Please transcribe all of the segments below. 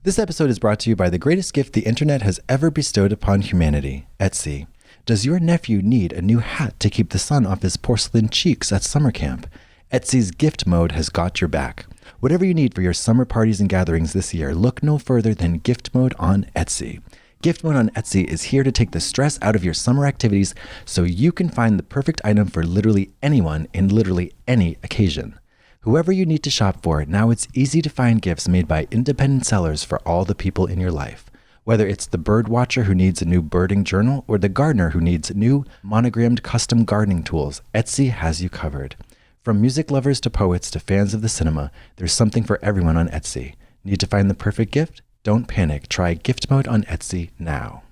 This episode is brought to you by the greatest gift the internet has ever bestowed upon humanity, Etsy. Does your nephew need a new hat to keep the sun off his porcelain cheeks at summer camp? Etsy's gift mode has got your back. Whatever you need for your summer parties and gatherings this year, look no further than gift mode on Etsy. Gift mode on Etsy is here to take the stress out of your summer activities so you can find the perfect item for literally anyone in literally any occasion. Whoever you need to shop for, now it's easy to find gifts made by independent sellers for all the people in your life. Whether it's the bird watcher who needs a new birding journal or the gardener who needs new monogrammed custom gardening tools, Etsy has you covered. From music lovers to poets to fans of the cinema, there's something for everyone on Etsy. Need to find the perfect gift? Don't panic. Try gift mode on Etsy now.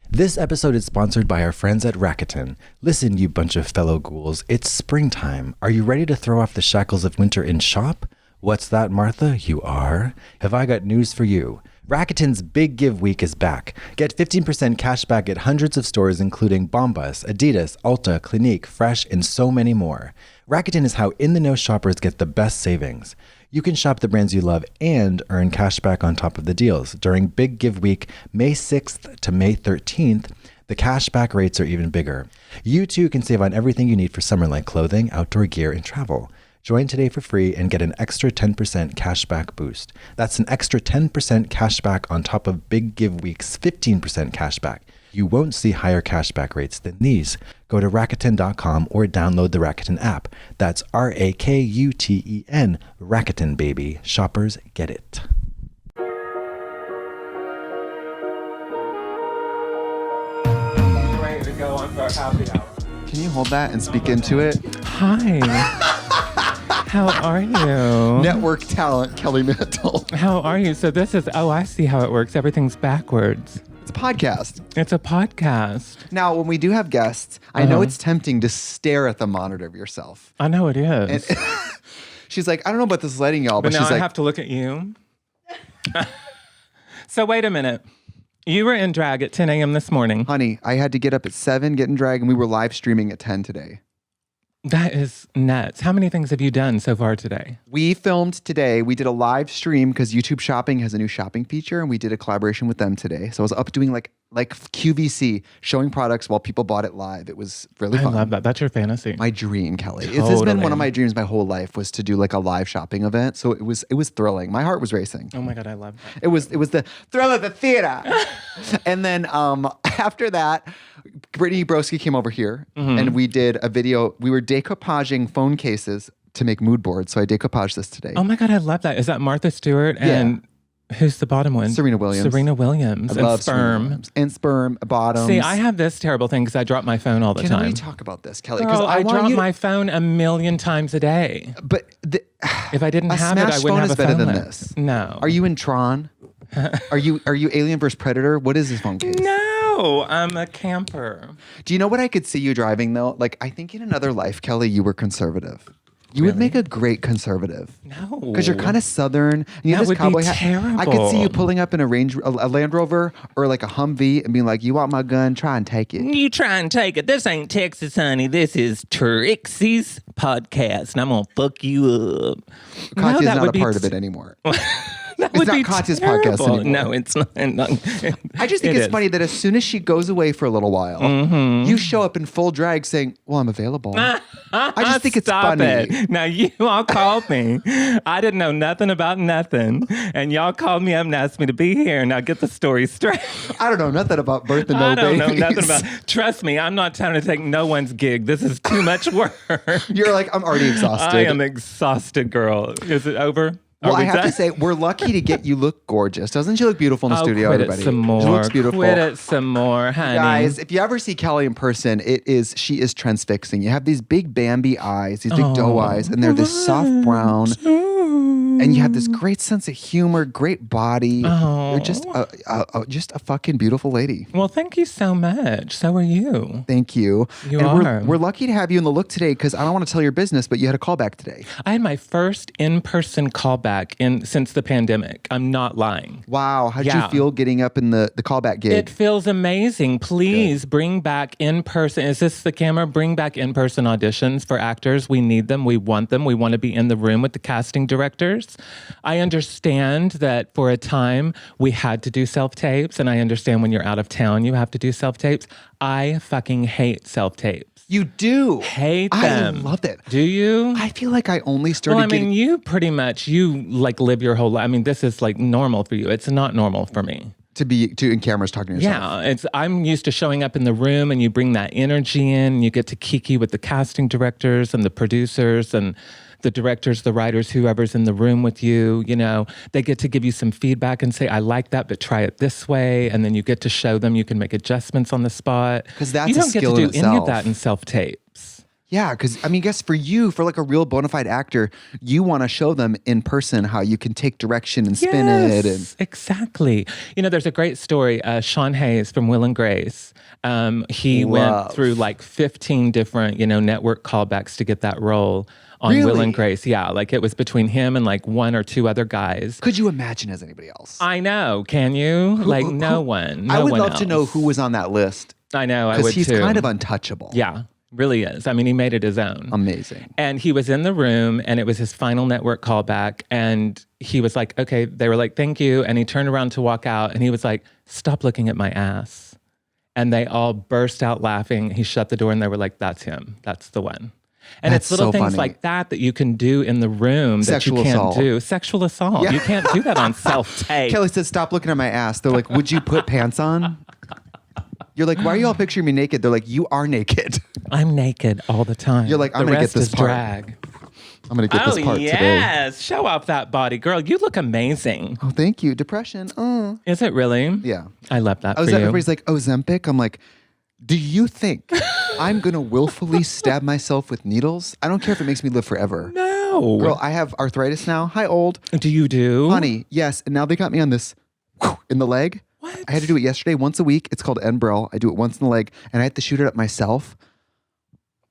This episode is sponsored by our friends at Rakuten. Listen, you bunch of fellow ghouls, it's springtime. Are you ready to throw off the shackles of winter and shop? What's that, Martha? You are? Have I got news for you? Rakuten's Big Give Week is back. Get 15% cash back at hundreds of stores including Bombas, Adidas, Ulta, Clinique, Fresh, and so many more. Rakuten is how in-the-know shoppers get the best savings. You can shop the brands you love and earn cash back on top of the deals. During Big Give Week, May 6th to May 13th, the cash back rates are even bigger. You too can save on everything you need for summer like clothing, outdoor gear, and travel. Join today for free and get an extra 10% cash back boost. That's an extra 10% cash back on top of Big Give Week's 15% cash back. You won't see higher cashback rates than these. Go to Rakuten.com or download the Rakuten app. That's Rakuten, Rakuten, baby. Shoppers get it. Ready to go on for our happy hour. Can you hold that and speak into it? Hi. How are you? Network talent, Kelly Mantle. How are you? So this is, I see how it works. Everything's backwards. It's a podcast. It's a podcast. Now, when we do have guests, I know it's tempting to stare at the monitor of yourself. I know it is. And she's like, I don't know about this lighting, y'all, but but now she's I like, have to look at you. So wait a minute. You were in drag at 10 a.m. this morning. honey, I had to get up at 7, get in drag, and we were live streaming at 10 today. That is nuts. How many things have you done so far today? We filmed today. We did a live stream because YouTube Shopping has a new shopping feature, and we did a collaboration with them today. So I was up doing like QVC, showing products while people bought it live. It was really fun. I love that. That's your fantasy. My dream, Kelly. Totally. It's been one of my dreams my whole life was to do like a live shopping event. So it was thrilling. My heart was racing. Oh my God, I love that. It was the thrill of the theater. And then after that, Brittany Broski came over here and we did a video. We were decoupaging phone cases to make mood boards. So I decoupaged this today. Oh my God, I love that. Is that Martha Stewart and who's the bottom one? Serena Williams. Serena Williams. I And love sperm. Serena Williams. And sperm, bottoms. See, I have this terrible thing because I drop my phone all the Can time. we talk about this, Kelly? Girl, I want drop you to- my phone a million times a day. But If I didn't a have it, I smash wouldn't phone have is a better phone than left. this. No. Are you in Tron? Are you Alien vs. Predator? What is this phone case? No, I'm a camper. Do you know what I could see you driving though? Like I think in another life, Kelly, you were conservative. You would make a great conservative. No. Because you're kind of Southern. And you That have this would be cowboy hat. I could see you terrible. pulling up in a Land Rover or like a Humvee and being like, "You want my gun? Try and take it." You try and take it. This ain't Texas, honey. This is Trixie's podcast, and I'm gonna fuck you up. Katya's that not would a be part of it anymore. That It's would not be Katya's terrible. podcast anymore. No, it's not. I just think it's funny that as soon as she goes away for a little while, you show up in full drag saying, "Well, I'm available." I just think it's Stop funny. it. Now, you all called me. I didn't know nothing about nothing. And y'all called me up and asked me to be here. Now, get the story straight. I don't know nothing about birth and no I don't know babies. nothing about. Trust me, I'm not trying to take no one's gig. This is too much work. You're like, I'm already exhausted. I am exhausted, girl. Is it over? Well, Are I we have done? to say, we're lucky to get you look gorgeous. Doesn't she look beautiful in the studio, quit everybody? it some more. She looks beautiful. Quit it some more, honey. Guys, if you ever see Kelly in person, she is transfixing. You have these big Bambi eyes, these big doe eyes, and they're this soft brown. And you have this great sense of humor, great body. You're just a fucking beautiful lady. Well, thank you so much. So are you. Thank you. You and are. We're lucky to have you in the look today because I don't want to tell your business, but you had a callback today. I had my first in-person callback since the pandemic. I'm not lying. Wow. How did Yeah. you feel getting up in the callback gig? It feels amazing. Please bring back in-person. Is this the camera? Bring back in-person auditions for actors. We need them. We want them. We want to be in the room with the casting directors. years. I understand that for a time we had to do self-tapes, and I understand when you're out of town you have to do self-tapes. I fucking hate self-tapes. You do. Hate them. I love it. Do you? I feel like I only started Well, I mean, getting... you pretty much, you like live your whole life. I mean, this is like normal for you. It's not normal for me. To in cameras talking to yourself. Yeah, I'm used to showing up in the room and you bring that energy in. You get to kiki with the casting directors and the producers and the directors, the writers, whoever's in the room with you. You know, they get to give you some feedback and say, I like that, but try it this way. And then you get to show them you can make adjustments on the spot. Because that's you a don't get skill to in do any of itself. that in self-tapes. Yeah, because I mean, I guess for you, for like a real bona fide actor, you want to show them in person how you can take direction and spin it. And Exactly. You know, there's a great story. Sean Hayes from Will and Grace. He went through like 15 different, network callbacks to get that role on Will and Grace. Yeah, like it was between him and like one or two other guys. Could you imagine as anybody else? I know. Can you? No one. I would one love else. to know who was on that list. I know. I would Because he's too. kind of untouchable. Yeah. Really is. I mean, he made it his own. Amazing. And he was in the room and it was his final network callback. And he was like, okay, they were like, thank you. And he turned around to walk out and he was like, stop looking at my ass. And they all burst out laughing. He shut the door and they were like, that's him. That's the one. And That's it's little so things funny. like that you can do in the room Sexual that you can't assault. do. Sexual assault. Yeah. You can't do that on self-tape. Kelly said, stop looking at my ass. They're like, would you put pants on? You're like, why are you all picturing me naked? They're like, you are naked. I'm naked all the time. You're like, I'm the gonna get rest this is part. drag. I'm going to get this part today. Yes. Show off that body. Girl, you look amazing. Oh, thank you. Depression. Is it really? Yeah. I love that for you. Everybody's like, Ozempic? I'm like, do you think I'm going to willfully stab myself with needles? I don't care if it makes me live forever. No. Girl, I have arthritis now. Hi, old. Do you do? Honey, yes. And now they got me on this in the leg. What? I had to do it yesterday once a week. It's called Enbrel. I do it once in the leg, and I have to shoot it up myself.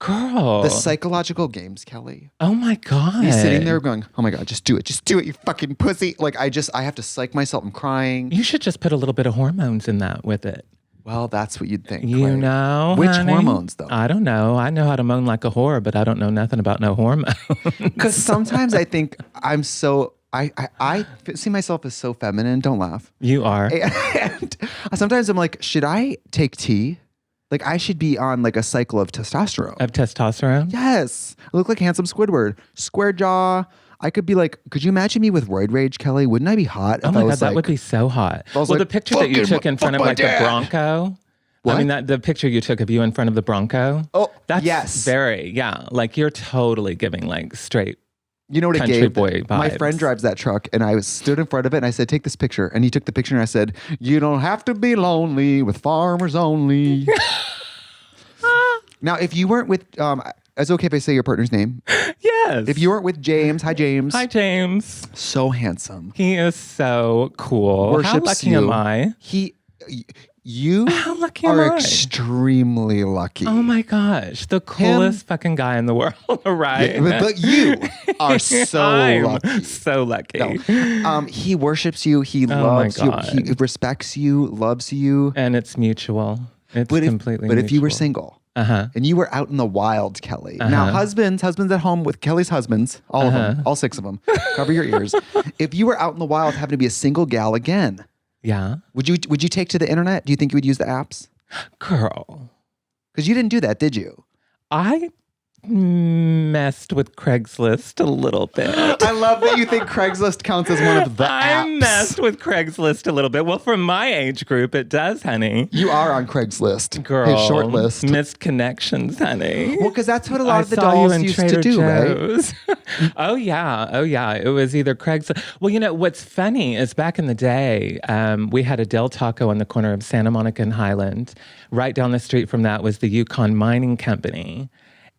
Girl. The psychological games, Kelly. Oh my God. He's sitting there going, oh my God, just do it. Just do it, you fucking pussy. Like, I have to psych myself. I'm crying. You should just put a little bit of hormones in that with it. Well, that's what you'd think. You Clay. know, Which honey? hormones, though? I don't know. I know how to moan like a whore, but I don't know nothing about no hormones. Because sometimes I think I'm so... I see myself as so feminine. Don't laugh. You are. And sometimes I'm like, should I take tea? Like, I should be on like a cycle of testosterone. Of testosterone? Yes. I look like handsome Squidward. Square jaw. I could be like, could you imagine me with roid rage, Kelly? Wouldn't I be hot if Oh my I God, was that like... would be so hot. I was Well, like, the picture that you "Fucking took in front of fuck my like dad." the Bronco. What? I mean, the picture you took of you in front of the Bronco. Oh, that's yes. like you're totally giving like straight. You know what it Country gave? boy My vibes. friend drives that truck, and I stood in front of it, and I said, take this picture. And he took the picture, and I said, you don't have to be lonely with farmers only. Now, if you weren't with, it's okay if I say your partner's name. Yes. If you weren't with James, hi James. Hi, James. So handsome. He is so cool. How Worships lucky you. am I? You How lucky am are I? extremely lucky. Oh my gosh, the coolest fucking guy in the world, right? Yeah, but you are so I'm lucky. so lucky. No. He worships you. He my loves you. God. He respects you, loves you. And it's mutual. It's completely But if you were mutual. single Uh-huh. and you were out in the wild, Kelly. Now, husbands at home with Kelly's husbands, all of them, all 6 of them, cover your ears. If you were out in the wild having to be a single gal again, Yeah. would you take to the internet? Do you think you would use the apps? Girl, Because you didn't do that, did you? I messed with Craigslist a little bit. I love that you think Craigslist counts as one of the I apps. messed with Craigslist a little bit. Well, from my age group, it does, honey. You are on Craigslist. Girl. His short list. Missed connections, honey. Well, because that's what a lot of the saw you dolls in used Trader to do, right? Joe's. Oh yeah. It was either Craigslist. Well, you know what's funny is back in the day, we had a Del Taco on the corner of Santa Monica and Highland. Right down the street from that was the Yukon Mining Company.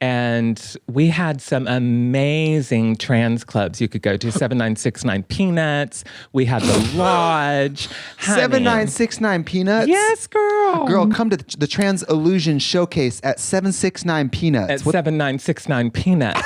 And we had some amazing trans clubs you could go to. 7969 Peanuts. We had the Lodge. Honey. 7969 Peanuts? Yes, girl. Girl, come to the Trans Illusion Showcase at 769 Peanuts. At 7969 Peanuts.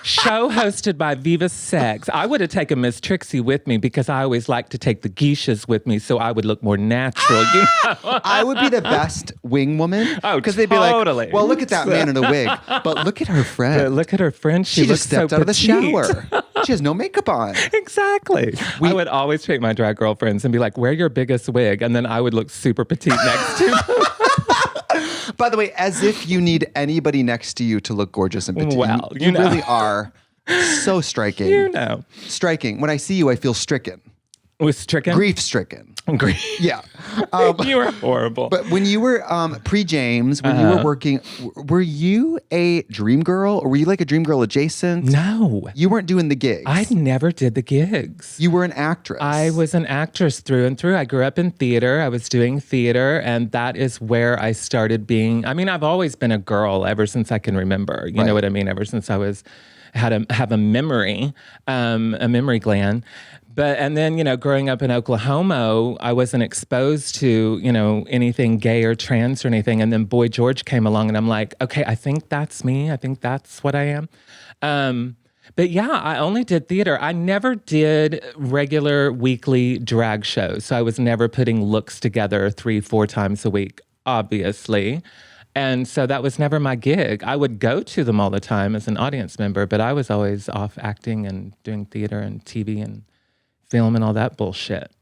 Show hosted by Viva Sex. I would have taken Miss Trixie with me because I always like to take the geishas with me so I would look more natural. You know? I would be the best wing woman. Oh, because they'd be like, totally. well, look at that man in a wig. But look at her friend. But look at her friend. She looks just stepped so out of the petite. shower. She has no makeup on. Exactly. I would always treat my drag girlfriends and be like, wear your biggest wig. And then I would look super petite next to them. By the way, as if you need anybody next to you to look gorgeous and petite. Well, you really are so striking. You know. Striking. When I see you, I feel stricken. Was stricken? Grief stricken. Yeah. You were horrible. But when you were pre-James, when you were working, were you a dream girl or were you like a dream girl adjacent? No. You weren't doing the gigs. I never did the gigs. You were an actress. I was an actress through and through. I grew up in theater. I was doing theater, and that is where I started being. I mean, I've always been a girl ever since I can remember. You know what I mean? Ever since I have a memory gland. And then, growing up in Oklahoma, I wasn't exposed to, anything gay or trans or anything. And then Boy George came along and I'm like, okay, I think that's me. I think that's what I am. But yeah, I only did theater. I never did regular weekly drag shows. So I was never putting looks together 3-4 times a week, obviously. And so that was never my gig. I would go to them all the time as an audience member, but I was always off acting and doing theater and TV and film and all that bullshit.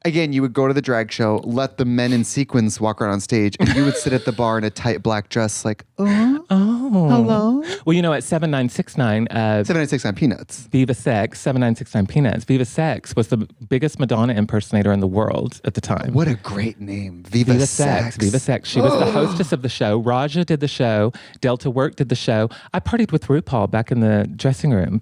Again, you would go to the drag show, let the men in sequins walk around on stage, and you would sit at the bar in a tight black dress like, hello? Well, at 7969... 7969 Peanuts. Viva Sex, 7969 Peanuts. Viva Sex was the biggest Madonna impersonator in the world at the time. What a great name. Viva Sex. Viva Sex. She was the hostess of the show. Raja did the show. Delta Work did the show. I partied with RuPaul back in the dressing room.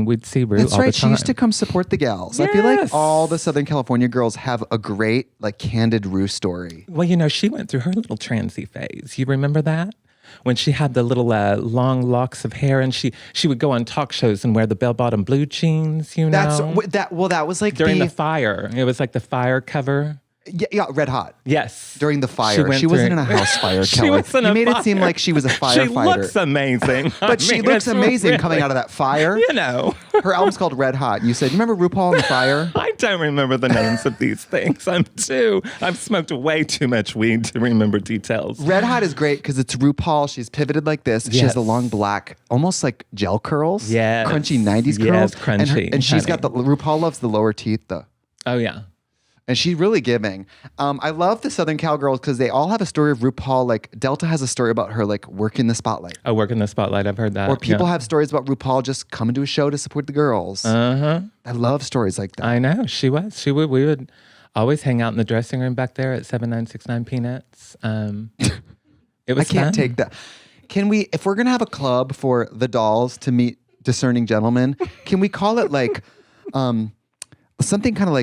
We'd see Ru all the time. That's right. She used to come support the gals. Yes. I feel like all the Southern California girls have a great, candid Ru story. Well, she went through her little transy phase. You remember that? When she had the little long locks of hair, and she would go on talk shows and wear the bell-bottom blue jeans, That was like during the Fire. It was like the Fire cover. Yeah, Red Hot. Yes. During the fire. She wasn't in a house fire, Kelly. You made it seem like she was a firefighter. She looks amazing. But she looks amazing coming out of that fire. Her album's called Red Hot. You said, you remember RuPaul and the Fire? I don't remember the names of these things. I've smoked way too much weed to remember details. Red Hot is great because it's RuPaul. She's pivoted like this. She has the long black, almost like gel curls. Yes. Crunchy 90s curls. Yes, crunchy. And she's got RuPaul loves the lower teeth though. Oh, yeah. And she's really giving. I love the Southern Cal girls because they all have a story of RuPaul. Like Delta has a story about her working the spotlight. Oh, working the spotlight. I've heard that. Or people have stories about RuPaul just coming to a show to support the girls. I love stories like that. I know. She was. We would always hang out in the dressing room back there at 7969 Peanuts. It was I can't fun. take that. Can we, if we're going to have a club for the dolls to meet discerning gentlemen, can we call it something kind of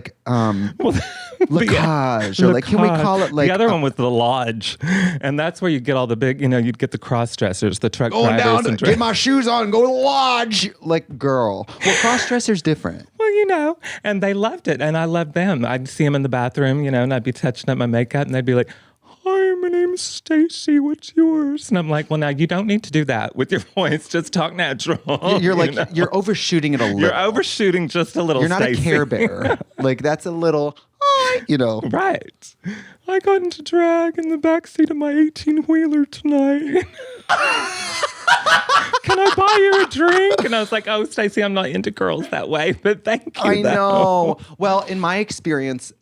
lacage, or can we call it the other one was the lodge, and that's where you get all the big, you'd get the cross dressers, the truck going drivers, down, get my shoes on, go to the lodge, girl. Well, cross dressers different. Well, and they loved it, and I loved them. I'd see them in the bathroom, and I'd be touching up my makeup, and they'd be like, "Hi, my name's Stacy. What's yours?" And I'm like, "Well, now you don't need to do that with your voice. Just talk natural." You're overshooting it a little. You're overshooting just a little. You're not Stacey. a Care Bear. That's a little. Right. I got into drag in the backseat of my 18-wheeler tonight. Can I buy you a drink? And I was like, "Oh, Stacey, I'm not into girls that way, but thank you." I know. Well, in my experience,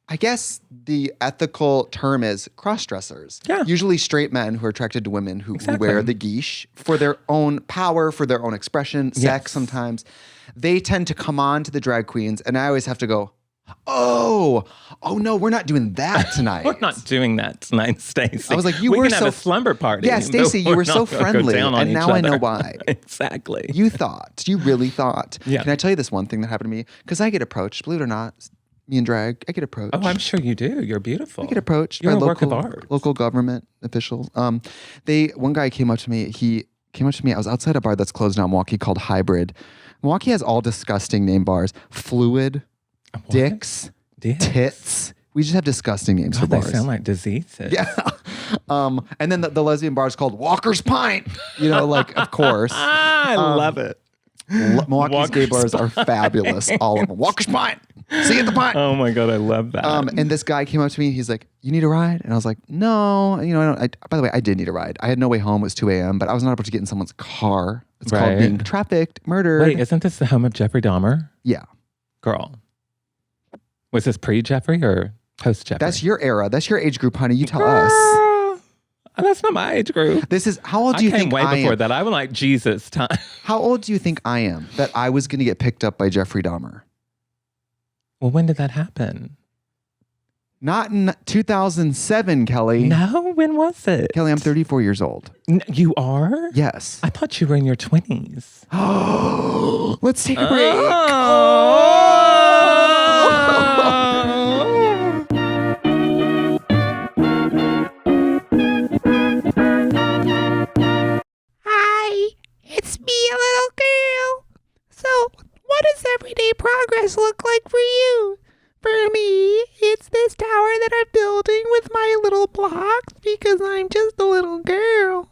I guess the ethical term is cross-dressers. Yeah. Usually straight men who are attracted to women who wear the guiche for their own power, for their own expression, sex sometimes. They tend to come on to the drag queens, and I always have to go, oh no, we're not doing that tonight. We're not doing that tonight, Stacey. I was like, we can have a slumber party. Yeah, Stacey, you were so friendly, and now I know why. Exactly. You really thought. Yeah. Can I tell you this one thing that happened to me? Because I get approached, believe it or not, me and drag, I get approached. Oh, I'm sure you do. You're beautiful. I get approached You're by a work of art. local government officials. One guy came up to me. I was outside a bar that's closed now in Milwaukee called Hybrid. Milwaukee has all disgusting name bars. Fluid, Dicks, Tits. We just have disgusting names for bars. They sound like diseases. Yeah. And then the lesbian bar is called Walker's Pint. Of course. I love it. Milwaukee's gay bars are fabulous. All of them. Walker's Pint. See you at the pint. Oh my God, I love that. And this guy came up to me. He's like, "You need a ride?" And I was like, "No, you know, by the way, I did need a ride. I had no way home. It was 2 a.m., but I was not able to get in someone's car. It's called being trafficked, murdered." Wait, isn't this the home of Jeffrey Dahmer? Yeah. Girl. Was this pre-Jeffrey or post-Jeffrey? That's your era. That's your age group, honey. You tell Girl. us. That's not my age group. This is, how old do you think I am? way before that. I was like Jesus time. How old do you think I am that I was going to get picked up by Jeffrey Dahmer? Well, when did that happen? Not in 2007, Kelly. No, when was it? Kelly, I'm 34 years old. You are? Yes. I thought you were in your 20s. Let's take a break. Hi, it's me, a little girl. So, what does everyday progress look like for you? For me, it's this tower that I'm building with my little blocks because I'm just a little girl.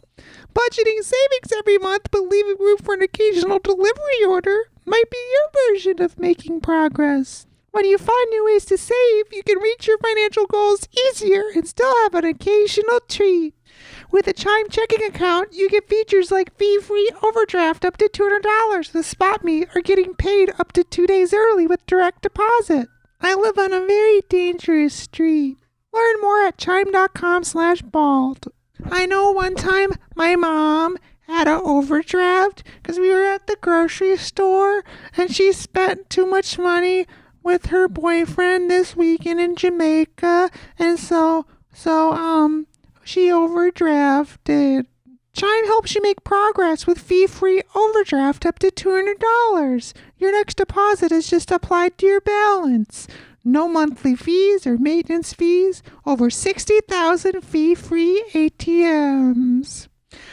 Budgeting savings every month but leaving room for an occasional delivery order might be your version of making progress. When you find new ways to save, you can reach your financial goals easier and still have an occasional treat. With a Chime checking account, you get features like fee-free overdraft up to $200 with SpotMe or getting paid up to 2 days early with direct deposit. I live on a very dangerous street. Learn more at chime.com/bald. I know one time my mom had an overdraft because we were at the grocery store and she spent too much money with her boyfriend this weekend in Jamaica, and so she overdrafted. Chime helps you make progress with fee-free overdraft up to $200. Your next deposit is just applied to your balance. No monthly fees or maintenance fees. Over 60,000 fee-free ATMs.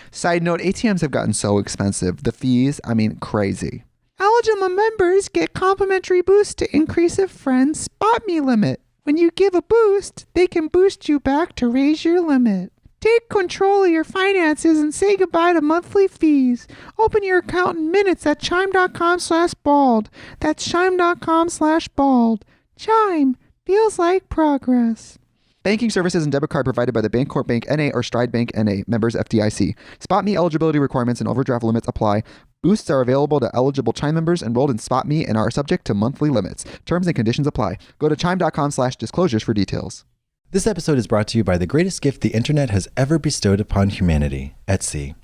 Side note, ATMs have gotten so expensive. The fees, crazy. Eligible members get complimentary boost to increase a friend's SpotMe limit. When you give a boost, they can boost you back to raise your limit. Take control of your finances and say goodbye to monthly fees. Open your account in minutes at chime.com/bald. That's chime.com/bald. Chime feels like progress. Banking services and debit card provided by the Bancorp Bank N.A. or Stride Bank N.A. members FDIC. SpotMe eligibility requirements and overdraft limits apply. Boosts are available to eligible Chime members enrolled in SpotMe and are subject to monthly limits. Terms and conditions apply. Go to chime.com/disclosures for details. This episode is brought to you by the greatest gift the internet has ever bestowed upon humanity, Etsy.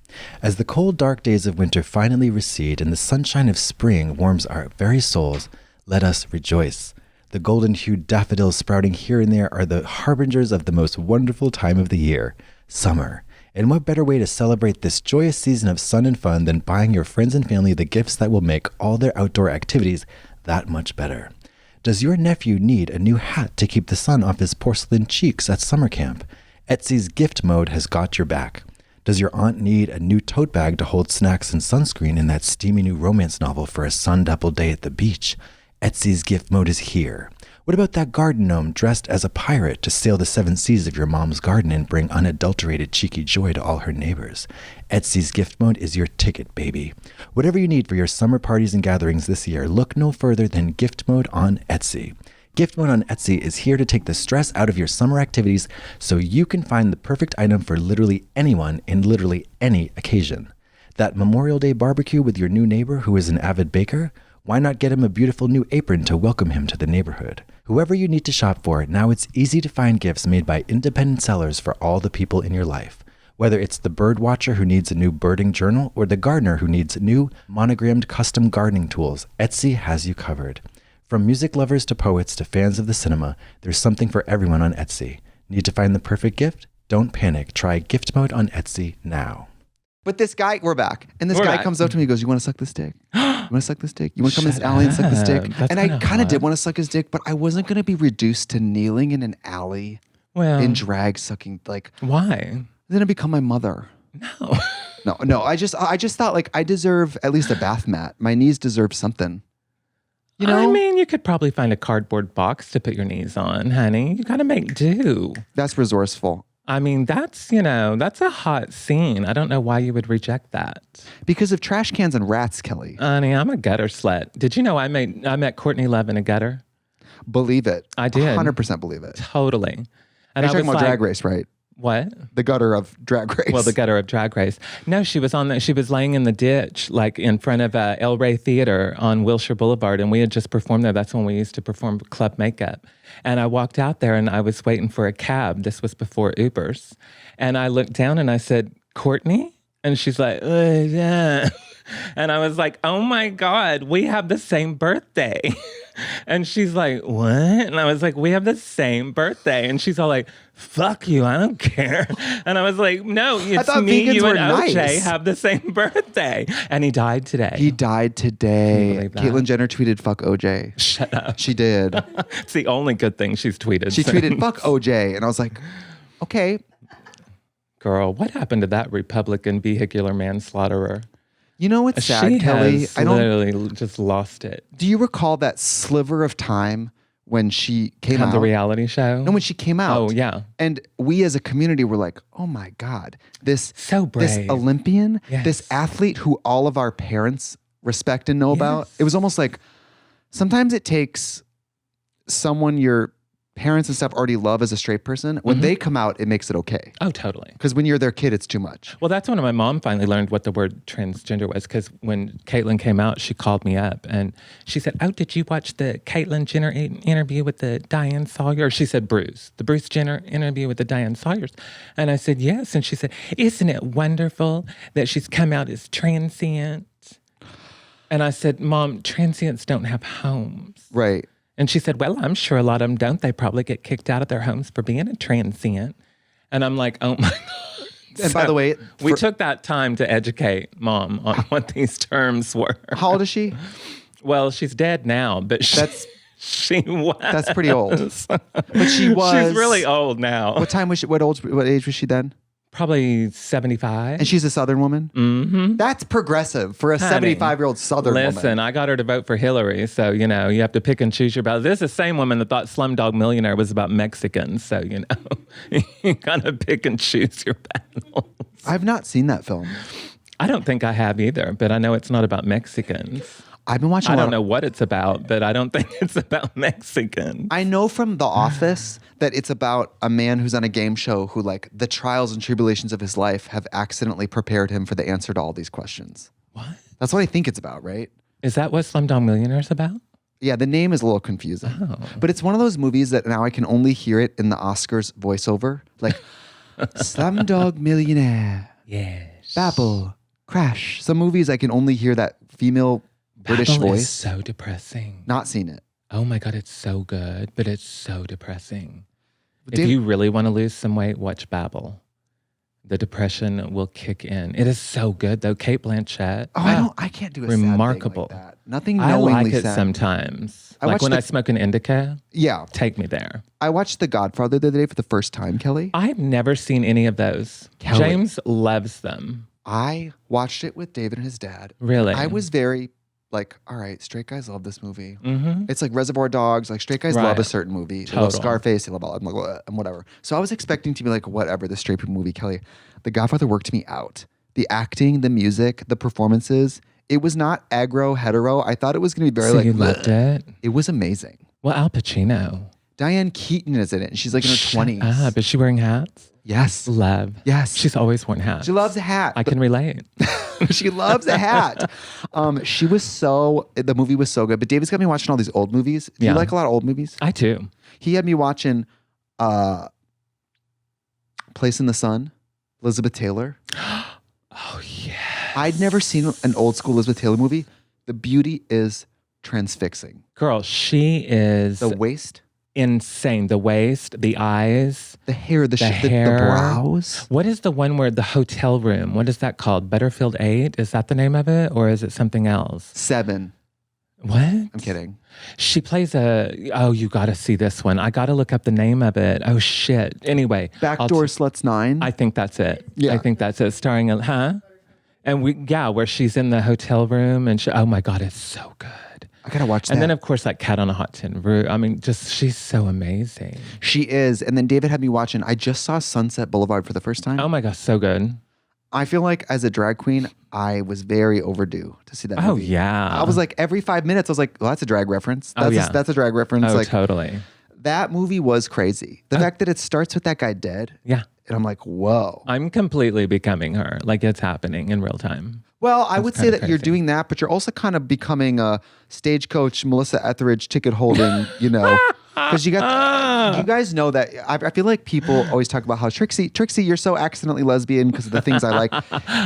As the cold, dark days of winter finally recede and the sunshine of spring warms our very souls, let us rejoice. The golden-hued daffodils sprouting here and there are the harbingers of the most wonderful time of the year, summer. And what better way to celebrate this joyous season of sun and fun than buying your friends and family the gifts that will make all their outdoor activities that much better? Does your nephew need a new hat to keep the sun off his porcelain cheeks at summer camp? Etsy's gift mode has got your back. Does your aunt need a new tote bag to hold snacks and sunscreen in that steamy new romance novel for a sun-dappled day at the beach? Etsy's gift mode is here. What about that garden gnome dressed as a pirate to sail the 7 seas of your mom's garden and bring unadulterated cheeky joy to all her neighbors? Etsy's gift mode is your ticket, baby. Whatever you need for your summer parties and gatherings this year, look no further than gift mode on Etsy. Gift mode on Etsy is here to take the stress out of your summer activities so you can find the perfect item for literally anyone in literally any occasion. That Memorial Day barbecue with your new neighbor who is an avid baker? Why not get him a beautiful new apron to welcome him to the neighborhood? Whoever you need to shop for, now it's easy to find gifts made by independent sellers for all the people in your life. Whether it's the bird watcher who needs a new birding journal or the gardener who needs new monogrammed custom gardening tools, Etsy has you covered. From music lovers to poets to fans of the cinema, there's something for everyone on Etsy. Need to find the perfect gift? Don't panic. Try gift mode on Etsy now. But this guy, we're back. And this guy comes up to me and goes, "You want to suck this dick? You want to suck this dick? You want to come in this alley and suck this dick?" That's and I kind of hot. did want to suck his dick, but I wasn't going to be reduced to kneeling in an alley in drag sucking. Like, why? then I become my mother. No. I just thought like I deserve at least a bath mat. My knees deserve something. You know? I mean, you could probably find a cardboard box to put your knees on, honey. You got to make do. That's resourceful. I mean, that's a hot scene. I don't know why you would reject that. Because of trash cans and rats, Kelly. Honey, I'm a gutter slut. Did you know I met Courtney Love in a gutter? Believe it. I did. 100% believe it. Totally. And You're I talking was about like, Drag Race, right? what? The gutter of Drag Race. Well, the gutter of Drag Race. No, she was laying in the ditch, like in front of El Rey Theater on Wilshire Boulevard. And we had just performed there. That's when we used to perform club makeup. And I walked out there and I was waiting for a cab. This was before Ubers. And I looked down and I said, Courtney? And she's like, yeah. And I was like, oh my God, we have the same birthday. And she's like, what? And I was like, we have the same birthday. And she's all like, fuck you, I don't care. And I was like, no, it's me, you, and OJ nice. have the same birthday. And he died today. He died today. Can you believe that? Caitlyn Jenner tweeted, fuck OJ. Shut up. She did. It's the only good thing she's tweeted. She since. tweeted, fuck OJ. And I was like, okay. Girl, what happened to that Republican vehicular manslaughterer? You know what's sad, She Kelly? has literally just lost it. Do you recall that sliver of time when she came Had out? the reality show? No, when she came out. Oh, yeah. And we as a community were like, oh my God, this So this brave. Olympian, Yes. this athlete who all of our parents respect and know about. It was almost like sometimes it takes someone your parents and stuff already love as a straight person. When they come out, it makes it okay. Oh, totally. Because when you're their kid, it's too much. Well, that's when my mom finally learned what the word transgender was. Because when Caitlyn came out, she called me up and she said, oh, did you watch the Caitlyn Jenner interview with the Diane Sawyer? She said, the Bruce Jenner interview with the Diane Sawyers. And I said, yes. And she said, isn't it wonderful that she's come out as transient? And I said, Mom, transients don't have homes. Right. And she said, well, I'm sure a lot of them don't. They probably get kicked out of their homes for being a transient. And I'm like, oh my God. And by the way, we took that time to educate Mom on what these terms were. how old is she? Well, she's dead now, but she was. That's pretty old. But she was. She's really old now. What time was she? What age was she then? Probably 75. And she's a Southern woman? Mm-hmm. That's progressive for a Honey, 75-year-old Southern woman. Listen, I got her to vote for Hillary. So, you know, you have to pick and choose your battles. This is the same woman that thought Slumdog Millionaire was about Mexicans. So, you know, you gotta pick and choose your battles. I've not seen that film. I don't think I have either, but I know it's not about Mexicans. I've been watching I don't know what it's about, but I don't think it's about Mexicans. I know from The Office that it's about a man who's on a game show who, like, the trials and tribulations of his life have accidentally prepared him for the answer to all these questions. What? That's what I think it's about, right? Is that what Slumdog Millionaire is about? Yeah, the name is a little confusing. Oh. But it's one of those movies that now I can only hear it in the Oscars voiceover. Like, Slumdog Millionaire, Yes. Babel, Crash. Some movies I can only hear that female British Babel voice. is so depressing. Not seen it. Oh my God, it's so good, but it's so depressing. But If you really want to lose some weight, watch Babel. The depression will kick in. It is so good though. Kate Blanchett. I can't do a remarkable. sad thing like that. Nothing I knowingly like it sad. sometimes. I Like watched when the- I smoke an indica, Yeah. take me there. I watched The Godfather the other day for the first time, Kelly. I've never seen any of those. Kelly. James loves them. I watched it with David and his dad. Really? I was very like, all right, straight guys love this movie. Mm-hmm. It's like Reservoir Dogs. Like straight guys Right. love a certain movie. They love Total. Scarface. They love all and whatever. So I was expecting to be like, whatever, the straight people movie, Kelly. The Godfather worked me out. The acting, the music, the performances. It was not aggro hetero. I thought it was going to be very So like. you loved it? It was amazing. Well, Al Pacino. Diane Keaton is in it, and she's like in her 20s. Ah, is she wearing hats? Yes. Love. Yes. She's always worn hats. She loves a hat. I can relate. She loves a hat. She was the movie was so good. But David's got me watching all these old movies. Do you Yeah. like a lot of old movies? I do. He had me watching Place in the Sun, Elizabeth Taylor. Oh, yeah. I'd never seen an old school Elizabeth Taylor movie. The beauty is transfixing. Girl, she is The waist, insane. The waist, the eyes, the hair, the hair. brows. What is the one where the hotel room? What is that called? Butterfield 8? Is that the name of it? Or is it something else? 7. What? I'm kidding. She plays you got to see this one. I got to look up the name of it. Oh, shit. Anyway. Backdoor Sluts 9. I think that's it. Yeah. I think that's it. Starring, And where she's in the hotel room and oh my God, it's so good. I gotta watch that. And then of course that Cat on a Hot Tin Roof. I mean, she's so amazing. She is. And then David had me watching. I just saw Sunset Boulevard for the first time. Oh my gosh, so good. I feel like as a drag queen, I was very overdue to see that Oh, movie. yeah. I was like, every 5 minutes, I was like, well, that's a drag reference. Oh, That's a drag reference. Oh, like, totally. that movie was crazy. The fact that it starts with that guy dead. Yeah. And I'm like, whoa. I'm completely becoming her. Like it's happening in real time. Well, I would say kinda that you're crazy. doing that, but you're also kind of becoming a stagecoach, Melissa Etheridge ticket holding, because you guys know that I feel like people always talk about how Trixie, you're so accidentally lesbian because of the things I like.